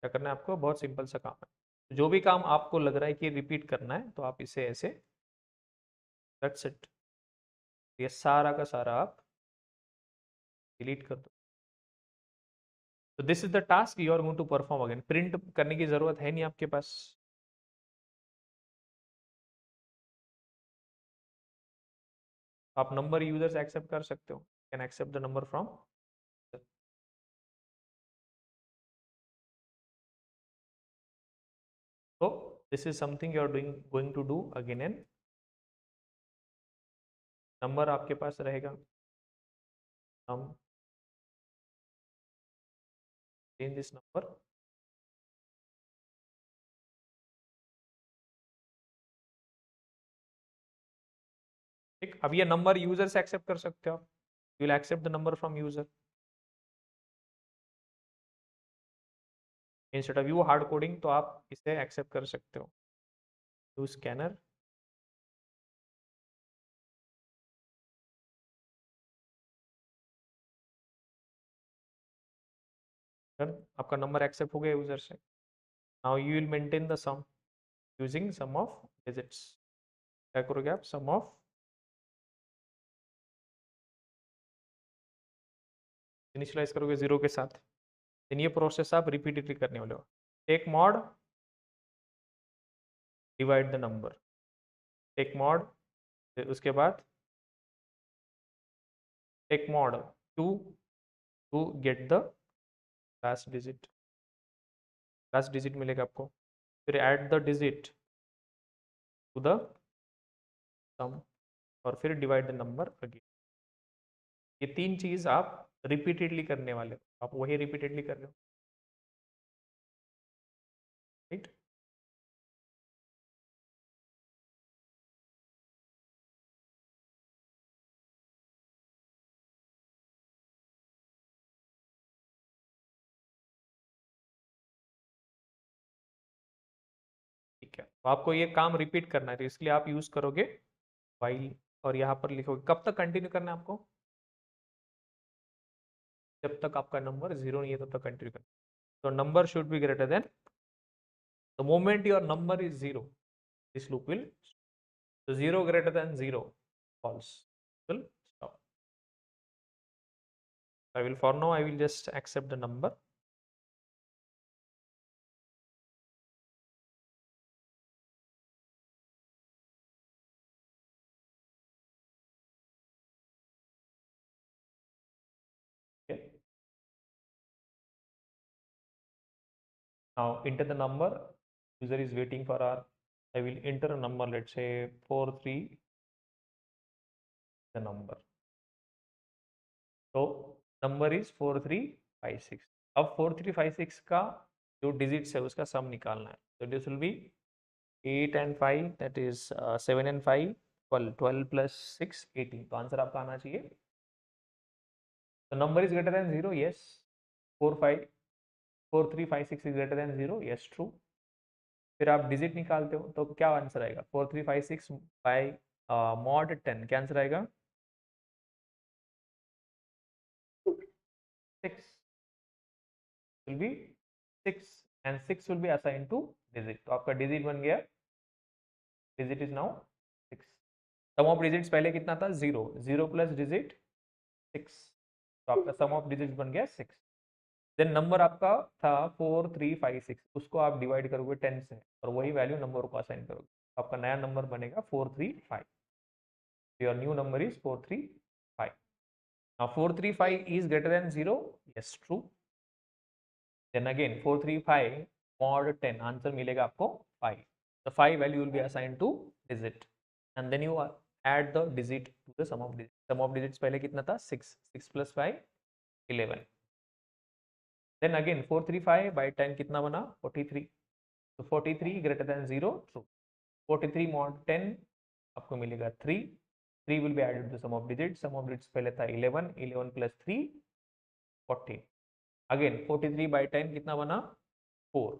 क्या करना है आपको? बहुत सिंपल सा काम है। जो भी काम आपको लग रहा है कि रिपीट करना है, तो आप इसे ऐसे, दैट्स इट। ये सारा का सारा आप डिलीट कर दो। तो this is the task you are going to perform again. Print करने की जरूरत है नहीं आपके पास। आप नंबर यूजर्स एक्सेप्ट कर सकते हो, can accept the number from. तो this is something you are doing, going to do again and. Number आपके पास रहेगा, हम चेंज दिस नंबर। ठीक, अब ये नंबर यूजर से एक्सेप्ट कर सकते हो आप। You will accept the number from user instead of you hard coding, तो आप इसे एक्सेप्ट कर सकते हो। टू स्कैनर, आपका नंबर एक्सेप्ट हो गया यूजर से। Now you will maintain the sum using sum of digits. क्या करोगे आप? सम ऑफ, इनिशियलाइज करोगे 0 के साथ। देन ये प्रोसेस आप रिपीटेडली करने वाले हो। Take mod divide the number, take mod, फिर उसके बाद take mod 2 to get the last digit मिलेगा आपको, फिर add the digit to the sum, और फिर डिवाइड द नंबर अगेन। ये 3 चीज आप रिपीटेडली करने वाले हो, आप वही रिपीटेडली कर रहे हो, राइट। ठीक है, तो आपको ये काम रिपीट करना है, तो इसलिए आप यूज करोगे वाइल, और यहाँ पर लिखोगे कब तक कंटिन्यू करना है आपको, जब तक आपका नंबर 0 नहीं है तब तक कंटिन्यू करना। तो number should be greater then, the moment your number is 0, this loop will, so 0 greater than 0 false, will stop. I will, for now I will just accept the number. Okay, now enter the number, user is waiting for our, I will enter a number, let's say 43, the number, so number is 4356। अब 4356 का जो डिजिट्स है उसका सम निकालना है, so this will be 8 and 5, that is 7 and 5, 12, 12 plus 6, 18, तो आंसर आपका आना चाहिए। तो number is greater than 0, yes, 4 5 4 3 5 6 is greater than 0, yes, true. फिर आप डिजिट निकालते हो तो क्या आंसर आएगा, 4 3 5 6 बाई मॉड 10, क्या आंसर आएगा, 6 will be 6, and 6 will be assigned to digit, तो आपका डिजिट बन गया, digit is now 6। Sum of digits पहले कितना था, 0, 0 प्लस डिजिट 6, तो आपका सम ऑफ डिजिट्स बन गया 6। देन नंबर आपका था 4356, उसको आप डिवाइड करोगे 10 से, और वही वैल्यू नंबर को असाइन करोगे, आपका नया नंबर बनेगा 435, your new number is 435। Now 435 is greater than 0, yes, true. Then again 435 mod 10, answer मिलेगा आपको 5, the 5 value will be assigned to digit, and then you add the digit to the sum of digits, sum of digits पहले कितना था, 6, 6 plus 5 11, then again 435 by 10 कितना बना, 43, तो 43 greater than 0, true। 43 mod 10 आपको मिलेगा 3, 3 will be added to the sum of digits, sum of digits पहले था 11, 11 plus 3 14, again 43 by 10 कितना बना, 4,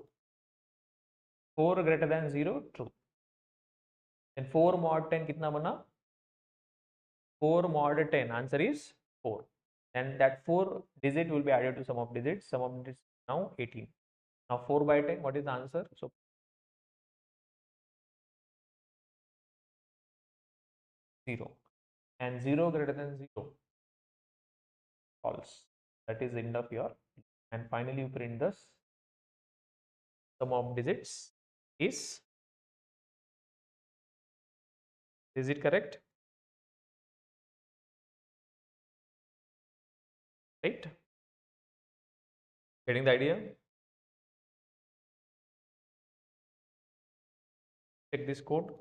4 greater than 0, true। then 4 mod 10 कितना बना, 4 mod 10, answer is 4, and that 4 digit will be added to sum of digits, sum of digits now 18, now 4 by 10, what is the answer, so 0, and 0 greater than 0, false, that is end of your, and finally you print this sum of digits is it correct, right, getting the idea, check this code,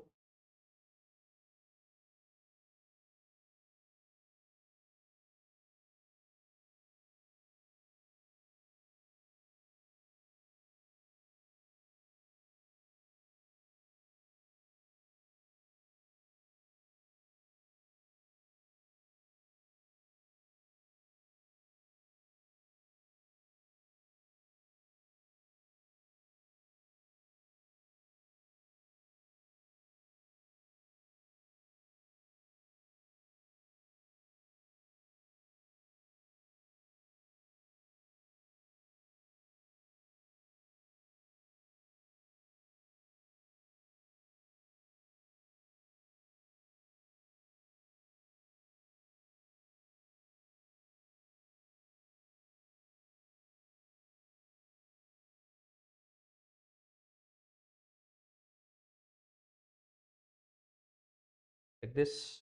get this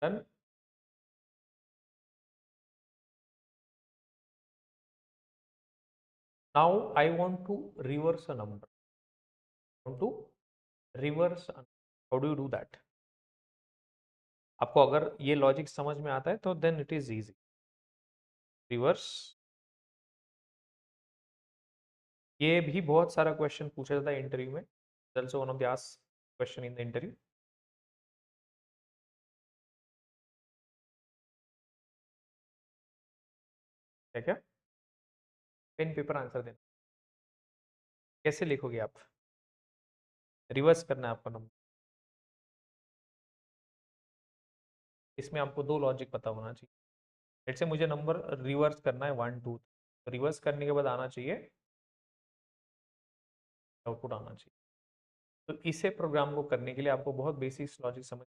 done. Now I want to reverse a number. I want to reverse a, how do you do that? आपको अगर ये लॉजिक समझ में आता है तो then it is easy. Reverse, ये भी बहुत सारा क्वेश्चन पूछा जाता है इंटरव्यू में. Also one of the asked question in the interview. क्या क्या पेन पेपर आंसर देना. कैसे लिखोगे आप? रिवर्स करना है आपका नंबर. इसमें आपको दो लॉजिक पता होना चाहिए. लेट्स से मुझे नंबर रिवर्स करना है 1 2, तो रिवर्स करने के बाद आना चाहिए, आउटपुट आना चाहिए. तो इसे प्रोग्राम को करने के लिए आपको बहुत बेसिक लॉजिक समझ,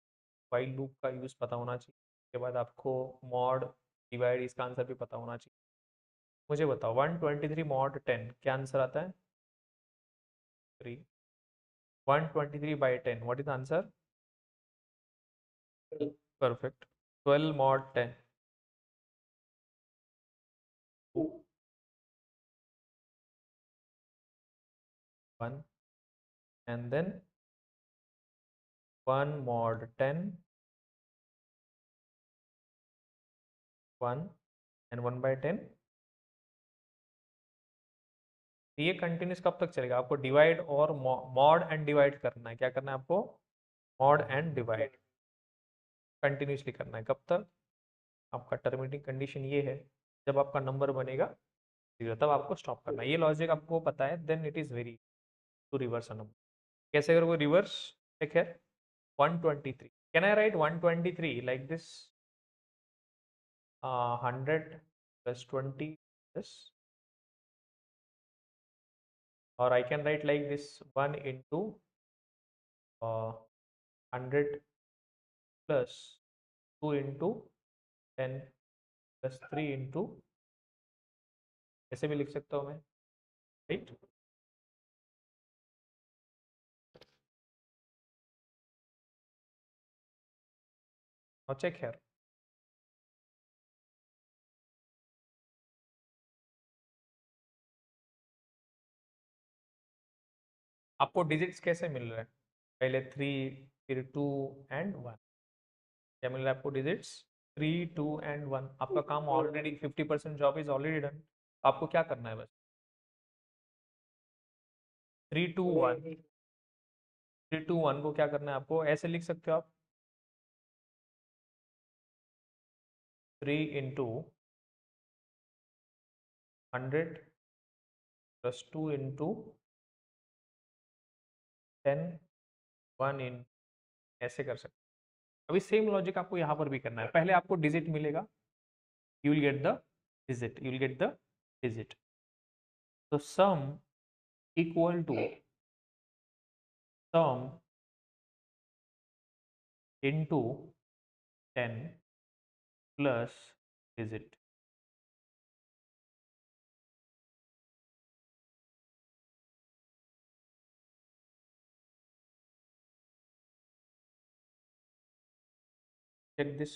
वाइल लूप का यूज पता होना चाहिए. उसके बाद आपको मॉड डिवाइड इसका आंसर भी पता होना चाहिए. मुझे बताओ 123 मॉड 10 क्या आंसर आता है? 3. 123 by 10 what is the answer? Perfect. 12 mod 10 1, and then 1 mod 10 1 and 1 by 10. ये कंटिन्यूस कब तक चलेगा? आपको डिवाइड और मॉड एंड डिवाइड करना है. क्या करना है आपको? मॉड एंड डिवाइड कंटिन्यूसली करना है. कब तक? आपका टर्मिनेटिंग कंडीशन ये है, जब आपका नंबर बनेगा 0 तब आपको स्टॉप करना है. ये लॉजिक आपको पता है, then it is very to reverse a number. कैसे करोगे रिवर्स? ठीक है, 123. Can I write 123 like this? 100 plus 20 this, or I can write like this 1 into 100 plus 2 into 10 plus 3 into, ऐसे भी लिख सकता हूँ मैं, राइट? और चेक हियर. आपको डिजिट्स कैसे मिल रहा है? पहले 3, फिर 2 एंड 1. क्या मिल रहा है आपको डिजिट्स? 3 2 एंड 1. आपका काम already 50% job is already done. आपको क्या करना है? बस 3 2 1. 3 2 1 को क्या करना है आपको? ऐसे लिख सकते हो आप, 3 into 100 plus 2 into 10 1 इन, ऐसे कर सकते. अभी सेम लॉजिक आपको यहाँ पर भी करना है. पहले आपको डिजिट मिलेगा, you will get the digit, you will get the digit. तो sum equal to sum into 10 plus digit. Check this.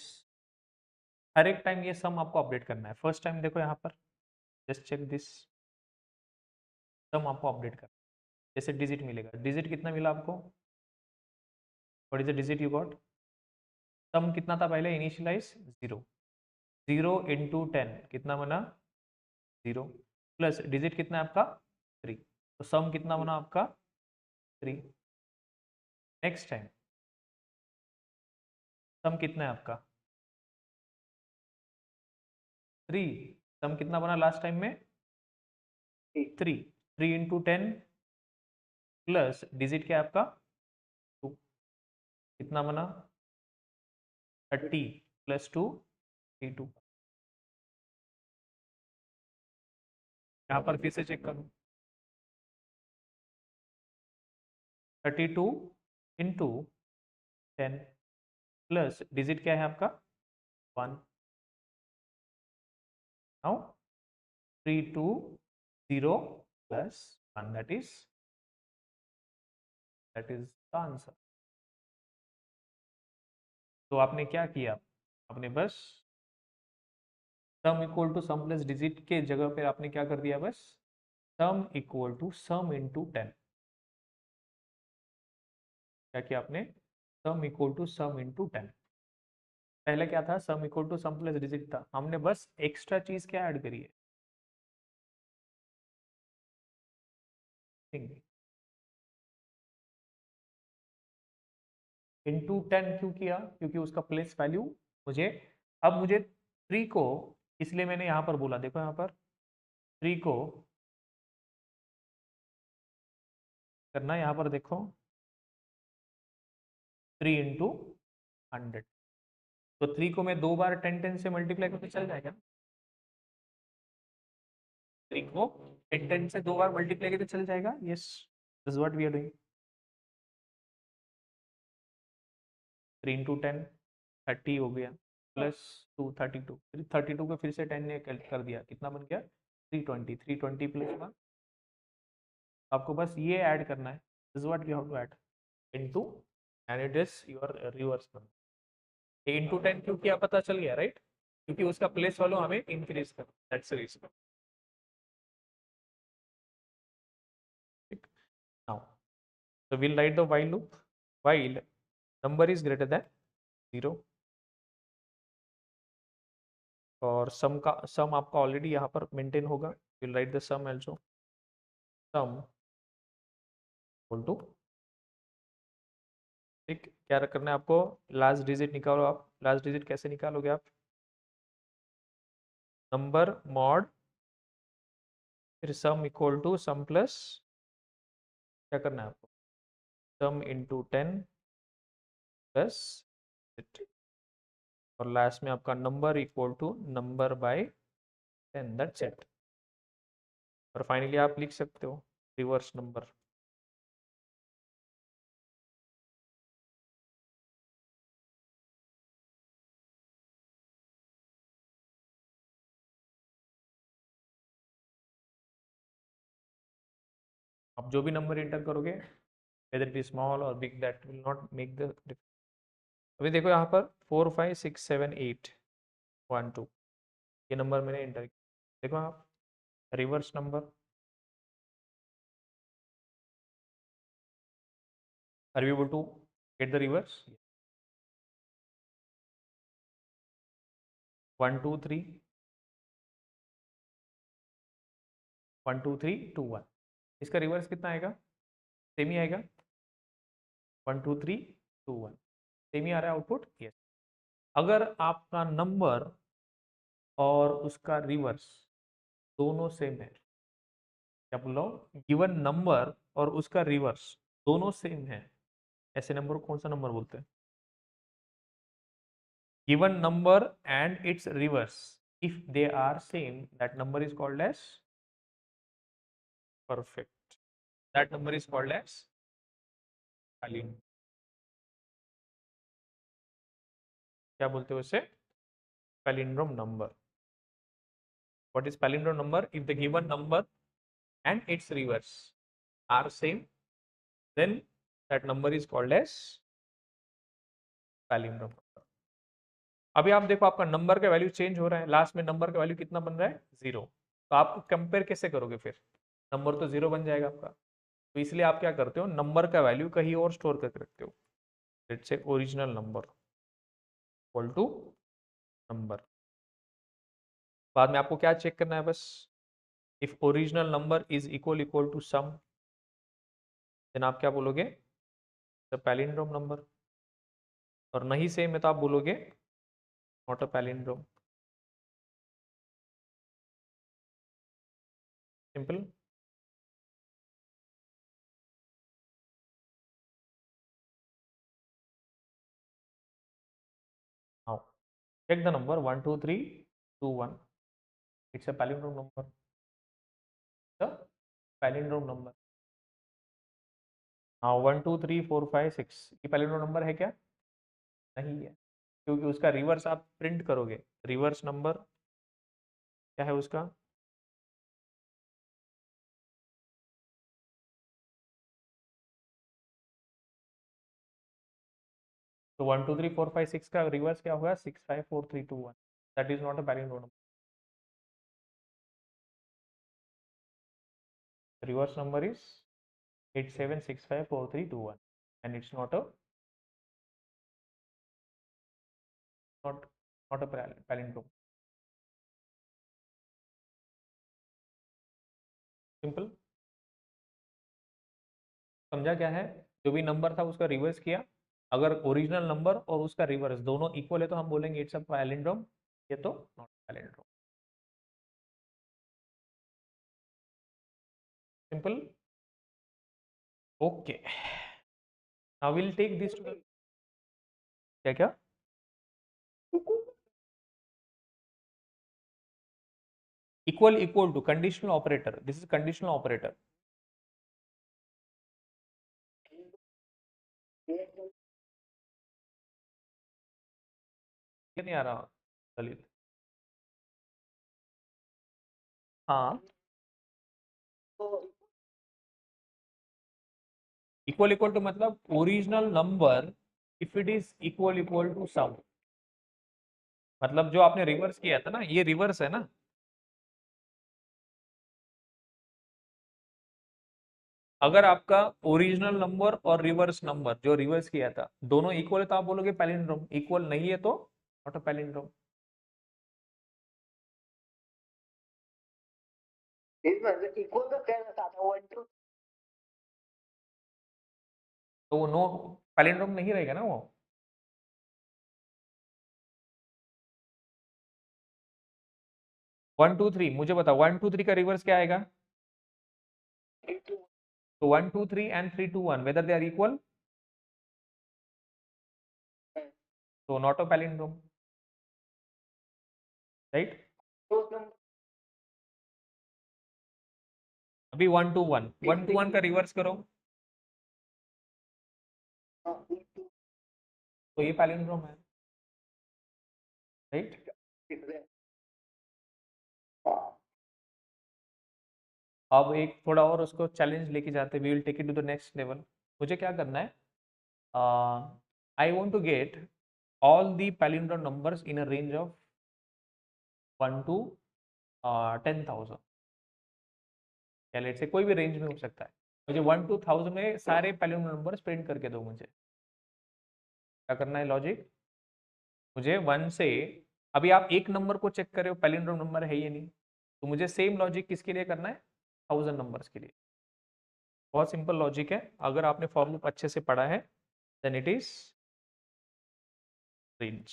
हर एक टाइम ये सम आपको अपडेट करना है. फर्स्ट टाइम देखो यहाँ पर, जस्ट चेक दिस, सम आपको अपडेट करना है. जैसे डिजिट मिलेगा, डिजिट कितना मिला आपको? What is the digit you got? Sum कितना था पहले इनिशियलाइज? 0. 0 इंटू 10 कितना बना? 0. प्लस डिजिट कितना है आपका? 3. तो सम कितना बना आपका? 3. नेक्स्ट टाइम सम कितना है आपका? 3. सम कितना बना लास्ट टाइम में? 3. 3 इंटू 10 प्लस डिजिट क्या है आपका? 2. कितना बना? 30 प्लस 2 32. यहाँ पर फिर से चेक करूँ, 32 इंटू 10 प्लस डिजिट क्या है आपका? 1. Now 3 2 0 plus 1, that is the answer. तो आपने क्या किया, आपने बस sum equal to sum plus digit के जगह पे आपने क्या कर दिया, बस sum equal to sum into 10। क्या किया आपने, sum equal to sum into 10। पहले क्या था, sum equal to sum plus digit था, हमने बस एक्स्ट्रा चीज क्या ऐड करी है, इंटू 10 क्यों किया, क्योंकि उसका प्लेस वैल्यू मुझे, अब मुझे 3 को, इसलिए मैंने यहां पर बोला, देखो यहां पर 3 को करना, यहां पर देखो 3 इंटू 100। तो 3 को मैं 2 बार 10 से मल्टीप्लाई करके चल जाएगा, 3 को 10 से 2 बार मल्टीप्लाई करके चल जाएगा, yes, this is what we are doing. 3 into 10 30 हो गया, प्लस 2 32, फिर 32 को फिर से 10 ने कर दिया, कितना बन गया 320, 320 प्लस 1, आपको बस ये ऐड करना है, this is what you have to add into, and it is your reverse number. Into 10 क्यों किया पता चल गया, राइट, क्योंकि उसका प्लेस वैल्यू हमें इंक्रीज करना, that's the reason. Now so we'll write the while loop while number is greater than 0, और सम आपका ऑलरेडी यहाँ पर मेंटेन होगा, will write the sum also, sum equal to, ठीक, क्या करना है आपको, लास्ट डिजिट निकालो आप, लास्ट डिजिट कैसे निकालोगे आप, नंबर मॉड, फिर sum equal to sum plus, क्या करना है आपको, सम इंटू 10 प्लस, और लास्ट में आपका number equal to number by 10, that's it. और फाइनली आप लिख सकते हो रिवर्स नंबर। आप जो भी नंबर एंटर करोगे, whether it is small or big, that will not make the difference। अभी देखो यहाँ पर 4 5 6 7 8 1 2, ये नंबर मैंने एंटर किया, देखो आप reverse number, are you able to get the reverse, 1 2 3 1 2 3 2 1, इसका रिवर्स कितना आएगा, सेम ही आएगा, 1 2 3 2 1, सेम ही आ रहा है आउटपुट, यस। अगर आपका नंबर और उसका रिवर्स दोनों सेम है, क्या बोल रहा हूँ, गिवन नंबर और उसका रिवर्स दोनों सेम है, ऐसे नंबर को कौन सा नंबर बोलते हैं, given number and it's reverse, if they are same, that number is called as perfect, that number is called as palindrome, क्या बोलते हो इसे, palindrome number। what is palindrome number, if the given number and its reverse are same, then that number is called as palindrome number। अभी आप देखो आपका नंबर का वैल्यू चेंज हो रहा है, लास्ट में नंबर का वैल्यू कितना बन रहा है 0, तो आप कंपेयर कैसे करोगे, फिर नंबर तो 0 बन जाएगा आपका, तो इसलिए आप क्या करते हो, नंबर का वैल्यू कहीं और स्टोर करके रखते हो, let's say original number equal to number, बाद में आपको क्या चेक करना है, बस if original number is equal to sum, then आप क्या बोलोगे, द पैलिंड्रोम नंबर, और नहीं सेम है तो आप बोलोगे not a palindrome, simple. Now check the number 1 2 3 2 1, it's a palindrome number, the palindrome number। हाँ 1 2 3 4 5 6 ये पैलिंड्रोम नंबर है क्या, नहीं है, क्योंकि उसका रिवर्स आप प्रिंट करोगे, रिवर्स नंबर क्या है उसका, तो 1 2 3 4 5 6 का रिवर्स क्या होगा? 6 5 4 3 2 1. That is not a palindrome. Reverse number is 8 7 6 5 4 3 2 1 and it's not not a palindrome. Simple. समझा क्या है? जो भी नंबर था उसका रिवर्स किया. अगर ओरिजिनल नंबर और उसका रिवर्स दोनों इक्वल है तो हम बोलेंगे इट्स अ पैलिंड्रोम. ये तो not palindrome. Simple. Okay. Now will take this to क्या क्या equal to conditional operator. This is conditional operator. ये नहीं आ रहा ललित. हाँ. इक्वल टू मतलब original number if it is equal to sum. मतलब जो आपने रिवर्स किया था ना, ये रिवर्स है ना. अगर आपका ओरिजिनल नंबर और रिवर्स नंबर जो रिवर्स किया था दोनों इक्वल है तो आप बोलोगे पैलिंड्रोम. इक्वल नहीं है तो नॉट अ पैलिंड्रोम. इक्वल तो कह रहा था 1 2. तो वो नो पैलिंड्रोम नहीं रहेगा ना वो. वन टू थ्री मुझे बताओ 1 2 3 का रिवर्स क्या आएगा? तो 1 2 3 and 3 2 1 whether they are equal, so not a palindrome, right? अभी 1 2 1 1 2 1 का रिवर्स करो तो ये पैलिंड्रोम है, राइट? अब एक थोड़ा और उसको चैलेंज लेके जाते, we will take it to the next level. मुझे क्या करना है? I want to get all the palindrome numbers in a range of 1 to 10,000. या लेट से कोई भी रेंज में हो सकता है. मुझे 1 to 1000 में सारे पैलिंड्रोम नंबर्स प्रिंट करके दो. मुझे क्या करना है? लॉजिक मुझे 1 से, अभी आप एक नंबर को चेक कर रहे हो पैलिंड्रोम नंबर है ये नहीं, तो मुझे सेम लॉजिक किसके लिए करना है? 1000 नंबर्स के लिए. बहुत सिंपल लॉजिक है. अगर आपने फॉर लूप अच्छे से पढ़ा है देन इट इज रेंज.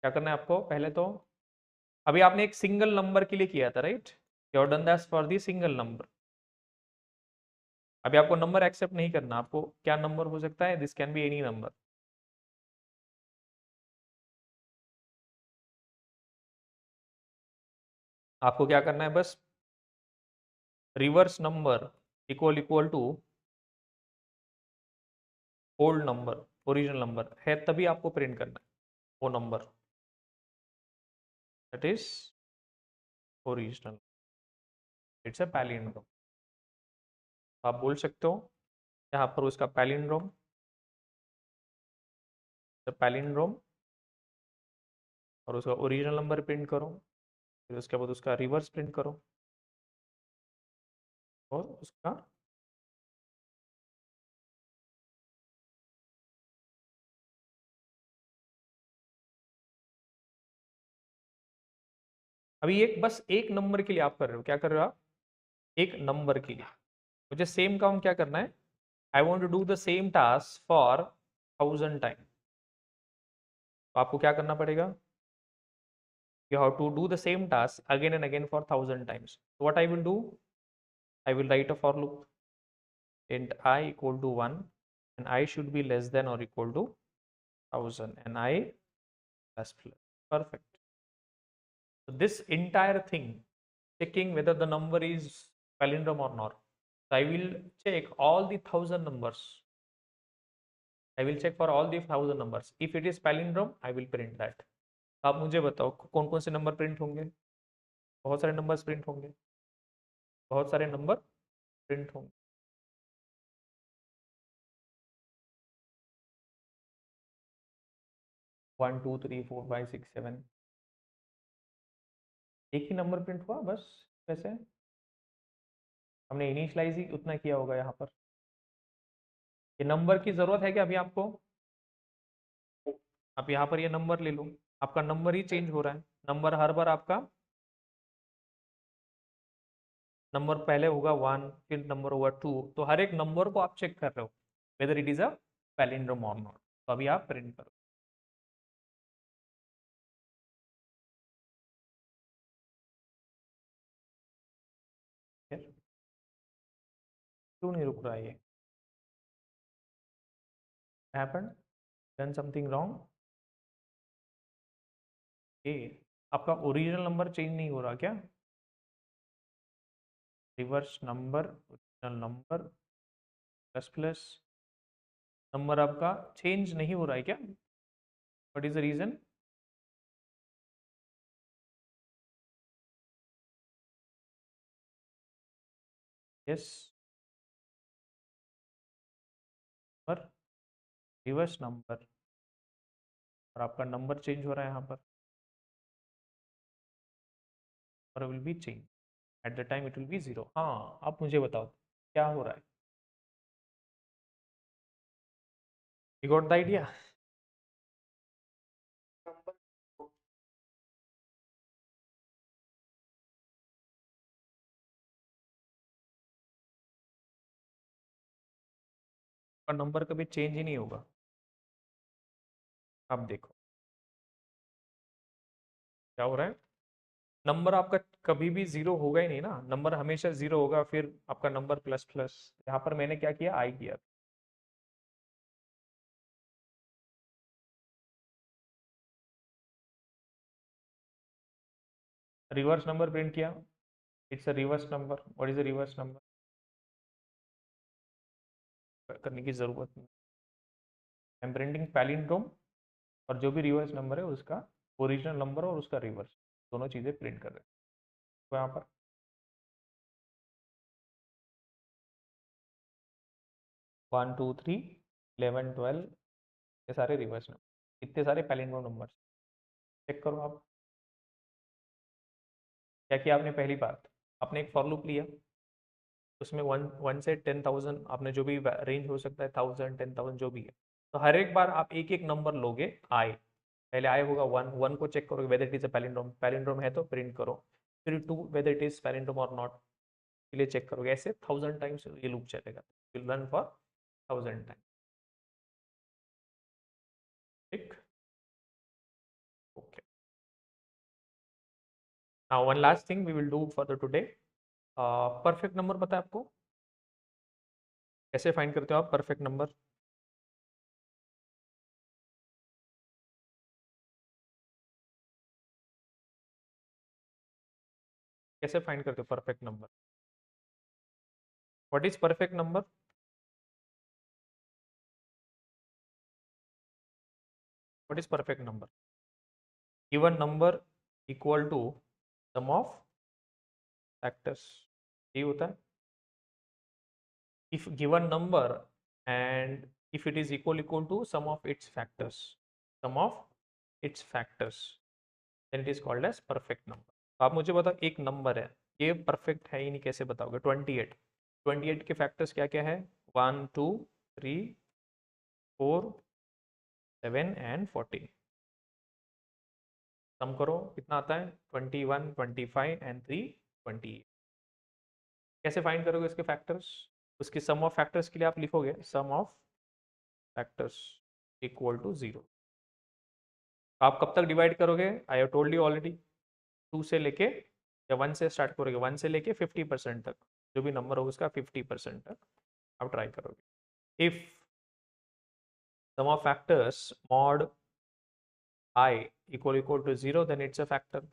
क्या करना है आपको? पहले तो अभी आपने एक सिंगल नंबर के लिए किया था, right? You have done that for the single number. अभी आपको नंबर एक्सेप्ट नहीं करना. आपको क्या नंबर हो सकता है? This can be any number. आपको क्या करना है? बस reverse number equal to old number, original number है तभी आपको प्रिंट करना है वो number. That is original. It's a palindrome. आप बोल सकते हो यहाँ पर उसका पैलिंड्रोम, पैलिंड्रोम और उसका ओरिजिनल नंबर प्रिंट करो. फिर उसके बाद उसका रिवर्स प्रिंट करो और उसका अभी एक बस एक नंबर के लिए आप कर रहे हो. क्या कर रहे हो आप? एक नंबर के लिए मुझे सेम काम क्या करना है? I want to do the same task for 1000 time. तो आपको क्या करना पड़ेगा? you have to do the same task again and again for 1000 times. So what I will do? I will write a for loop int I equal to 1 and I should be less than or equal to 1000 and I plus plus. Perfect. So this entire thing checking whether the number is palindrome or not. So I will check all the 1000 numbers. I will check for all the 1000 numbers. If it is palindrome, I will print that. आप मुझे बताओ कौन कौन से नंबर प्रिंट होंगे? बहुत सारे नंबर्स प्रिंट होंगे. बहुत सारे नंबर प्रिंट होंगे. 1 2 3 4 5 6 7 एक ही नंबर प्रिंट हुआ बस। वैसे हमने इनिशियलाइज ही उतना किया होगा यहाँ पर। ये नंबर की जरूरत है क्या अभी आपको? आप यहाँ पर ये नंबर ले लो, आपका नंबर ही चेंज हो रहा है। नंबर हर बार आपका नंबर पहले होगा 1, फिर नंबर होगा 2, तो हर एक नंबर को आप चेक कर रहे हो whether it is a palindrome और नॉट। तो अभी आप प्रिंट करो। क्यों नहीं रुक रहा है ये? हैपेंड? Done something wrong? ए, आपका ओरिजिनल नंबर चेंज नहीं हो रहा क्या? Reverse number, original number, plus plus number आपका चेंज नहीं हो रहा है क्या? What is the reason? Yes, पर रिवर्स नंबर और आपका नंबर चेंज हो रहा है यहाँ पर, और will be change at the time it will be 0। हाँ, आप मुझे बताओ क्या हो रहा है? You got the idea? Number और नंबर कभी चेंज ही नहीं होगा। आप देखो क्या हो रहा है। नंबर आपका कभी भी 0 होगा ही नहीं ना, नंबर हमेशा 0 होगा, फिर आपका नंबर प्लस प्लस। यहाँ पर मैंने क्या किया, आई किया। रिवर्स नंबर प्रिंट किया, it's a reverse number. What is a reverse number? करने की जरूरत नहीं। आई एम प्रिंटिंग पैलिंड्रोम, और जो भी रिवर्स नंबर है उसका ओरिजिनल नंबर और उसका रिवर्स दोनों चीजें प्रिंट कर रहे हैं। तो यहाँ पर 1 2 3 11 12 ये सारे रिवर्स नंबर, इतने सारे पैलिंड्रोम नंबर। चेक करो आप क्या किया आपने। पहली बात, आपने एक फॉर लूप लिया, उसमें 1 से 10,000 आपने जो भी रेंज हो सकता है, 1000 10,000 जो भी है, तो हर एक बार आप एक एक नंबर लोगे। आई, पहले आई होगा 1, 1 को चेक करोगे whether it is a palindrome, palindrome है तो प्रिंट करो। फिर 2 वेदर इट इज पैलिंड्रोम और नॉट, के लिए चेक करोगे। ऐसे 1000 टाइम्स ये लूप चलेगा, विल रन फॉर 1000 टाइम। ठीक, okay. Now one last thing we will do for the today. Perfect number पता है आपको? कैसे फाइंड करते हो आप परफेक्ट नंबर? कैसे फाइंड करते हो perfect number? What is perfect number? What is perfect number? Given number equal to sum of factors, ये होता है। If given number and if it is equal to sum of its factors, sum of its factors, then it is called as perfect number। तो आप मुझे बताओ, एक नंबर है ये परफेक्ट है ही नहीं, कैसे बताओगे? 28, 28 के फैक्टर्स क्या क्या है? 1 2 3 4 7 एंड 14। सम करो कितना आता है? 21 25 एंड 3 28। कैसे फाइंड करोगे इसके फैक्टर्स? उसके सम ऑफ फैक्टर्स के लिए आप लिखोगे सम ऑफ फैक्टर्स इक्वल टू 0। आप कब तक डिवाइड करोगे? I have told you already, 2 से लेके या 1 से स्टार्ट करोगे, 1 से लेके 50% तक, जो भी नंबर होगा उसका 50% तक आप ट्राई करोगे। If sum of factors mod i equal to 0 then it's a factor.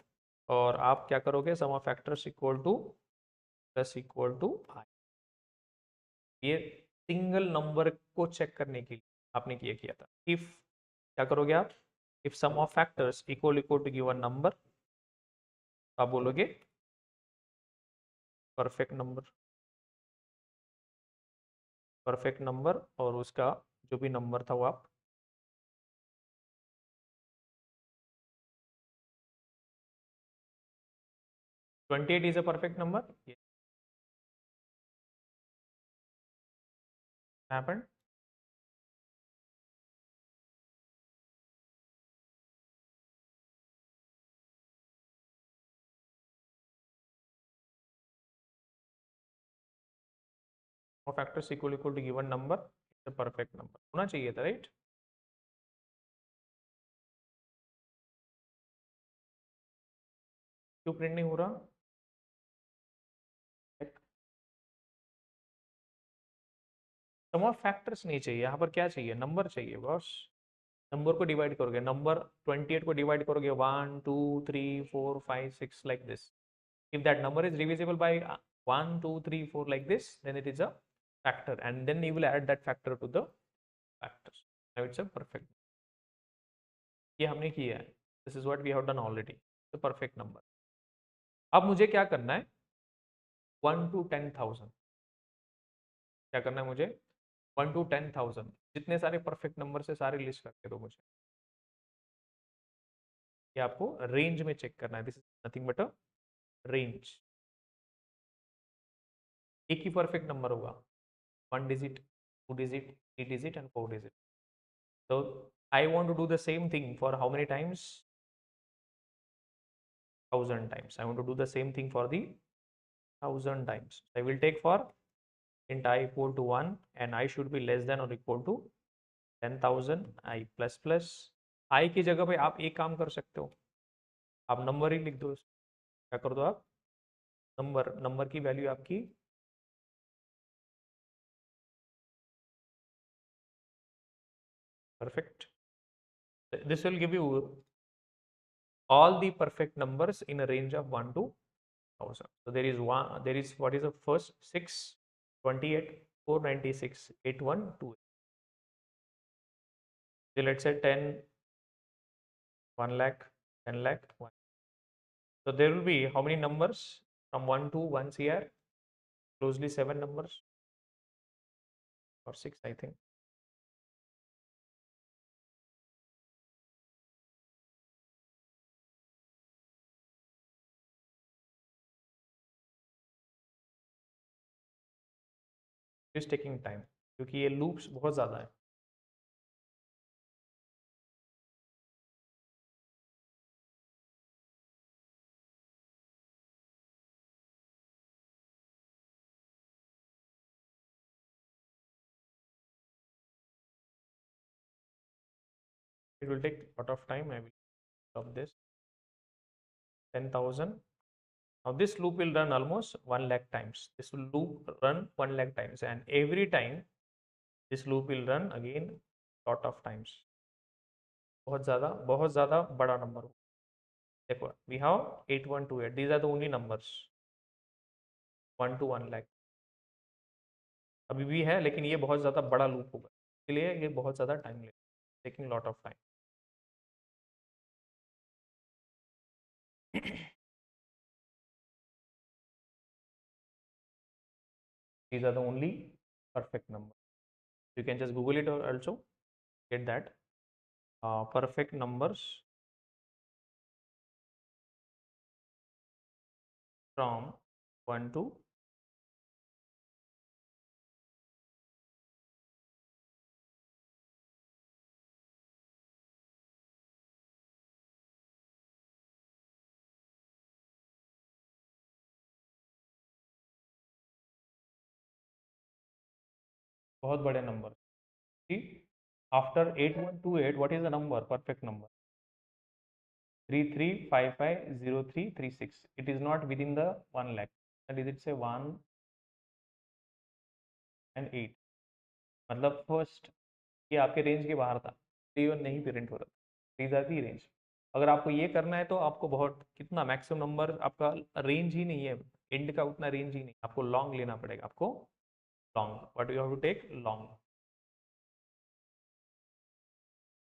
और आप क्या करोगे? Sum of factors equal to plus equal to i. ये सिंगल नंबर को चेक करने के लिए आपने ये किया था। इफ क्या करोगे आप? If sum of factors equal to given number, आप बोलोगे परफेक्ट नंबर। परफेक्ट नंबर और उसका जो भी नंबर था वो आप 28 is a perfect number. Yes. Happened. Of factors equal to given number, it's a perfect number. होना चाहिए था, right? क्यों प्रिंट नहीं हो रहा? सम ऑफ फैक्टर्स नहीं चाहिए, यहाँ पर क्या चाहिए? नंबर चाहिए बॉस। नंबर को डिवाइड करोगे, नंबर 28 को डिवाइड करोगे 1 2 3 4 5 6 like this. If that number is divisible by 1 2 3 4 like this, then it is a factor, and then you will add that factor to the factors. Now it's a perfect. ये हमने किया है. This is what we have done already. It's a perfect number. अब मुझे क्या करना है? 1 to 10,000. क्या करना है मुझे? 1 to 10,000. जितने सारे परफेक्ट नंबर से सारे लिस्ट करके दो मुझे. ये आपको रेंज में चेक करना है. This is nothing but a range. एक ही परफेक्ट नंबर होगा, 1 digit, 2 digit, 3 digit and 4 digit. So I want to do the same thing for how many times? 1000 times. I want to do the same thing for the 1000 times. I will take for int I equal to 1 and I should be less than or equal to 10,000 I plus plus. I की जगह पे आप एक काम कर सकते हो, आप नंबर ही लिख दो. क्या कर दो आप? नंबर. नंबर की वैल्यू आपकी perfect. This will give you all the perfect numbers in a range of 1 to 1000. So there is one. There is what is the first 6, 28, 496, 8128. So let's say 10, 1 lakh, 10 lakh, 1. So there will be how many numbers from 1 to 1 CR? Closely 7 numbers or 6, I think. It is taking time क्योंकि ये loops बहुत ज़्यादा है. It will take a lot of time. I will stop this. 10,000. Now this loop will run almost 1 lakh times. This will loop run 1 lakh times, and every time this loop will run again lot of times. बहुत ज़्यादा बड़ा नंबर हो. देखो, we have 8128. These are the only numbers 1 to 1 lakh. अभी भी है, लेकिन ये बहुत ज़्यादा बड़ा लूप होगा, इसलिए ये बहुत ज़्यादा टाइम लेगा. Taking lot of time. These are the only perfect number. You can just Google it or also get that. Perfect numbers from 1 to बहुत बड़े number. See, after 8128, what is the number? Perfect number 33550336. It is not within the 1 lakh. That is, it's a 1 and 8. मतलब फर्स्ट ये आपके रेंज के बाहर था, तो नहीं प्रिंट हो रहा. These are the range. अगर आपको ये करना है तो आपको बहुत कितना मैक्सिमम नंबर, आपका रेंज ही नहीं है, एंड का उतना रेंज ही नहीं. आपको लॉन्ग लेना पड़ेगा. आपको long, what you have to take? Long.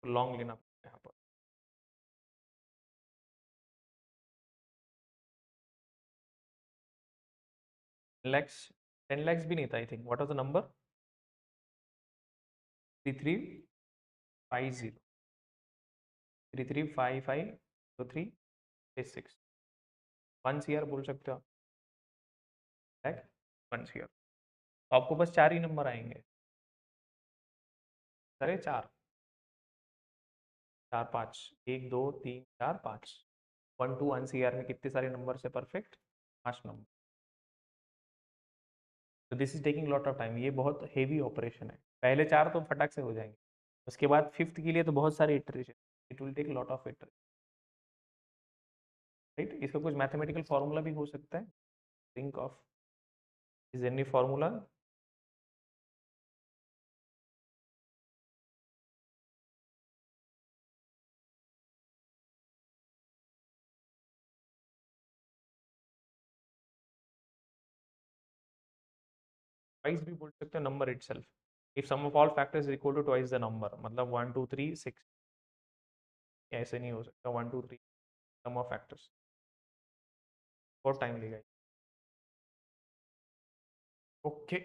Long लेना पड़ेगा यहाँ पर. 10 lakhs, 10 lakhs भी नहीं था, I think. What was the number? 3350, 33550336. 1 CR बोल सकते हो आप, लाइक 1 CR। तो आपको बस 4 ही नंबर आएंगे, अरे 4 4 5, 1 2 3 4 5, 1 to 1 CR में कितने सारे नंबर से परफेक्ट, 5 नंबर। तो this is taking lot of time, ये बहुत हेवी ऑपरेशन है। पहले 4 तो फटाक से हो जाएंगे, उसके बाद 5th के लिए तो बहुत सारे iteration, it will take lot of iteration, right. इसका कुछ मैथमेटिकल फॉर्मूला भी हो सकता है, think of, is any formula? Twice भी बोल सकते हो number itself, if sum of all factors is equal to twice the number, मतलब 1 2 3 6, ऐसे नहीं हो सकता 1 2 3 सम ऑफ फैक्टर्स, बहुत टाइम लेगा। ओके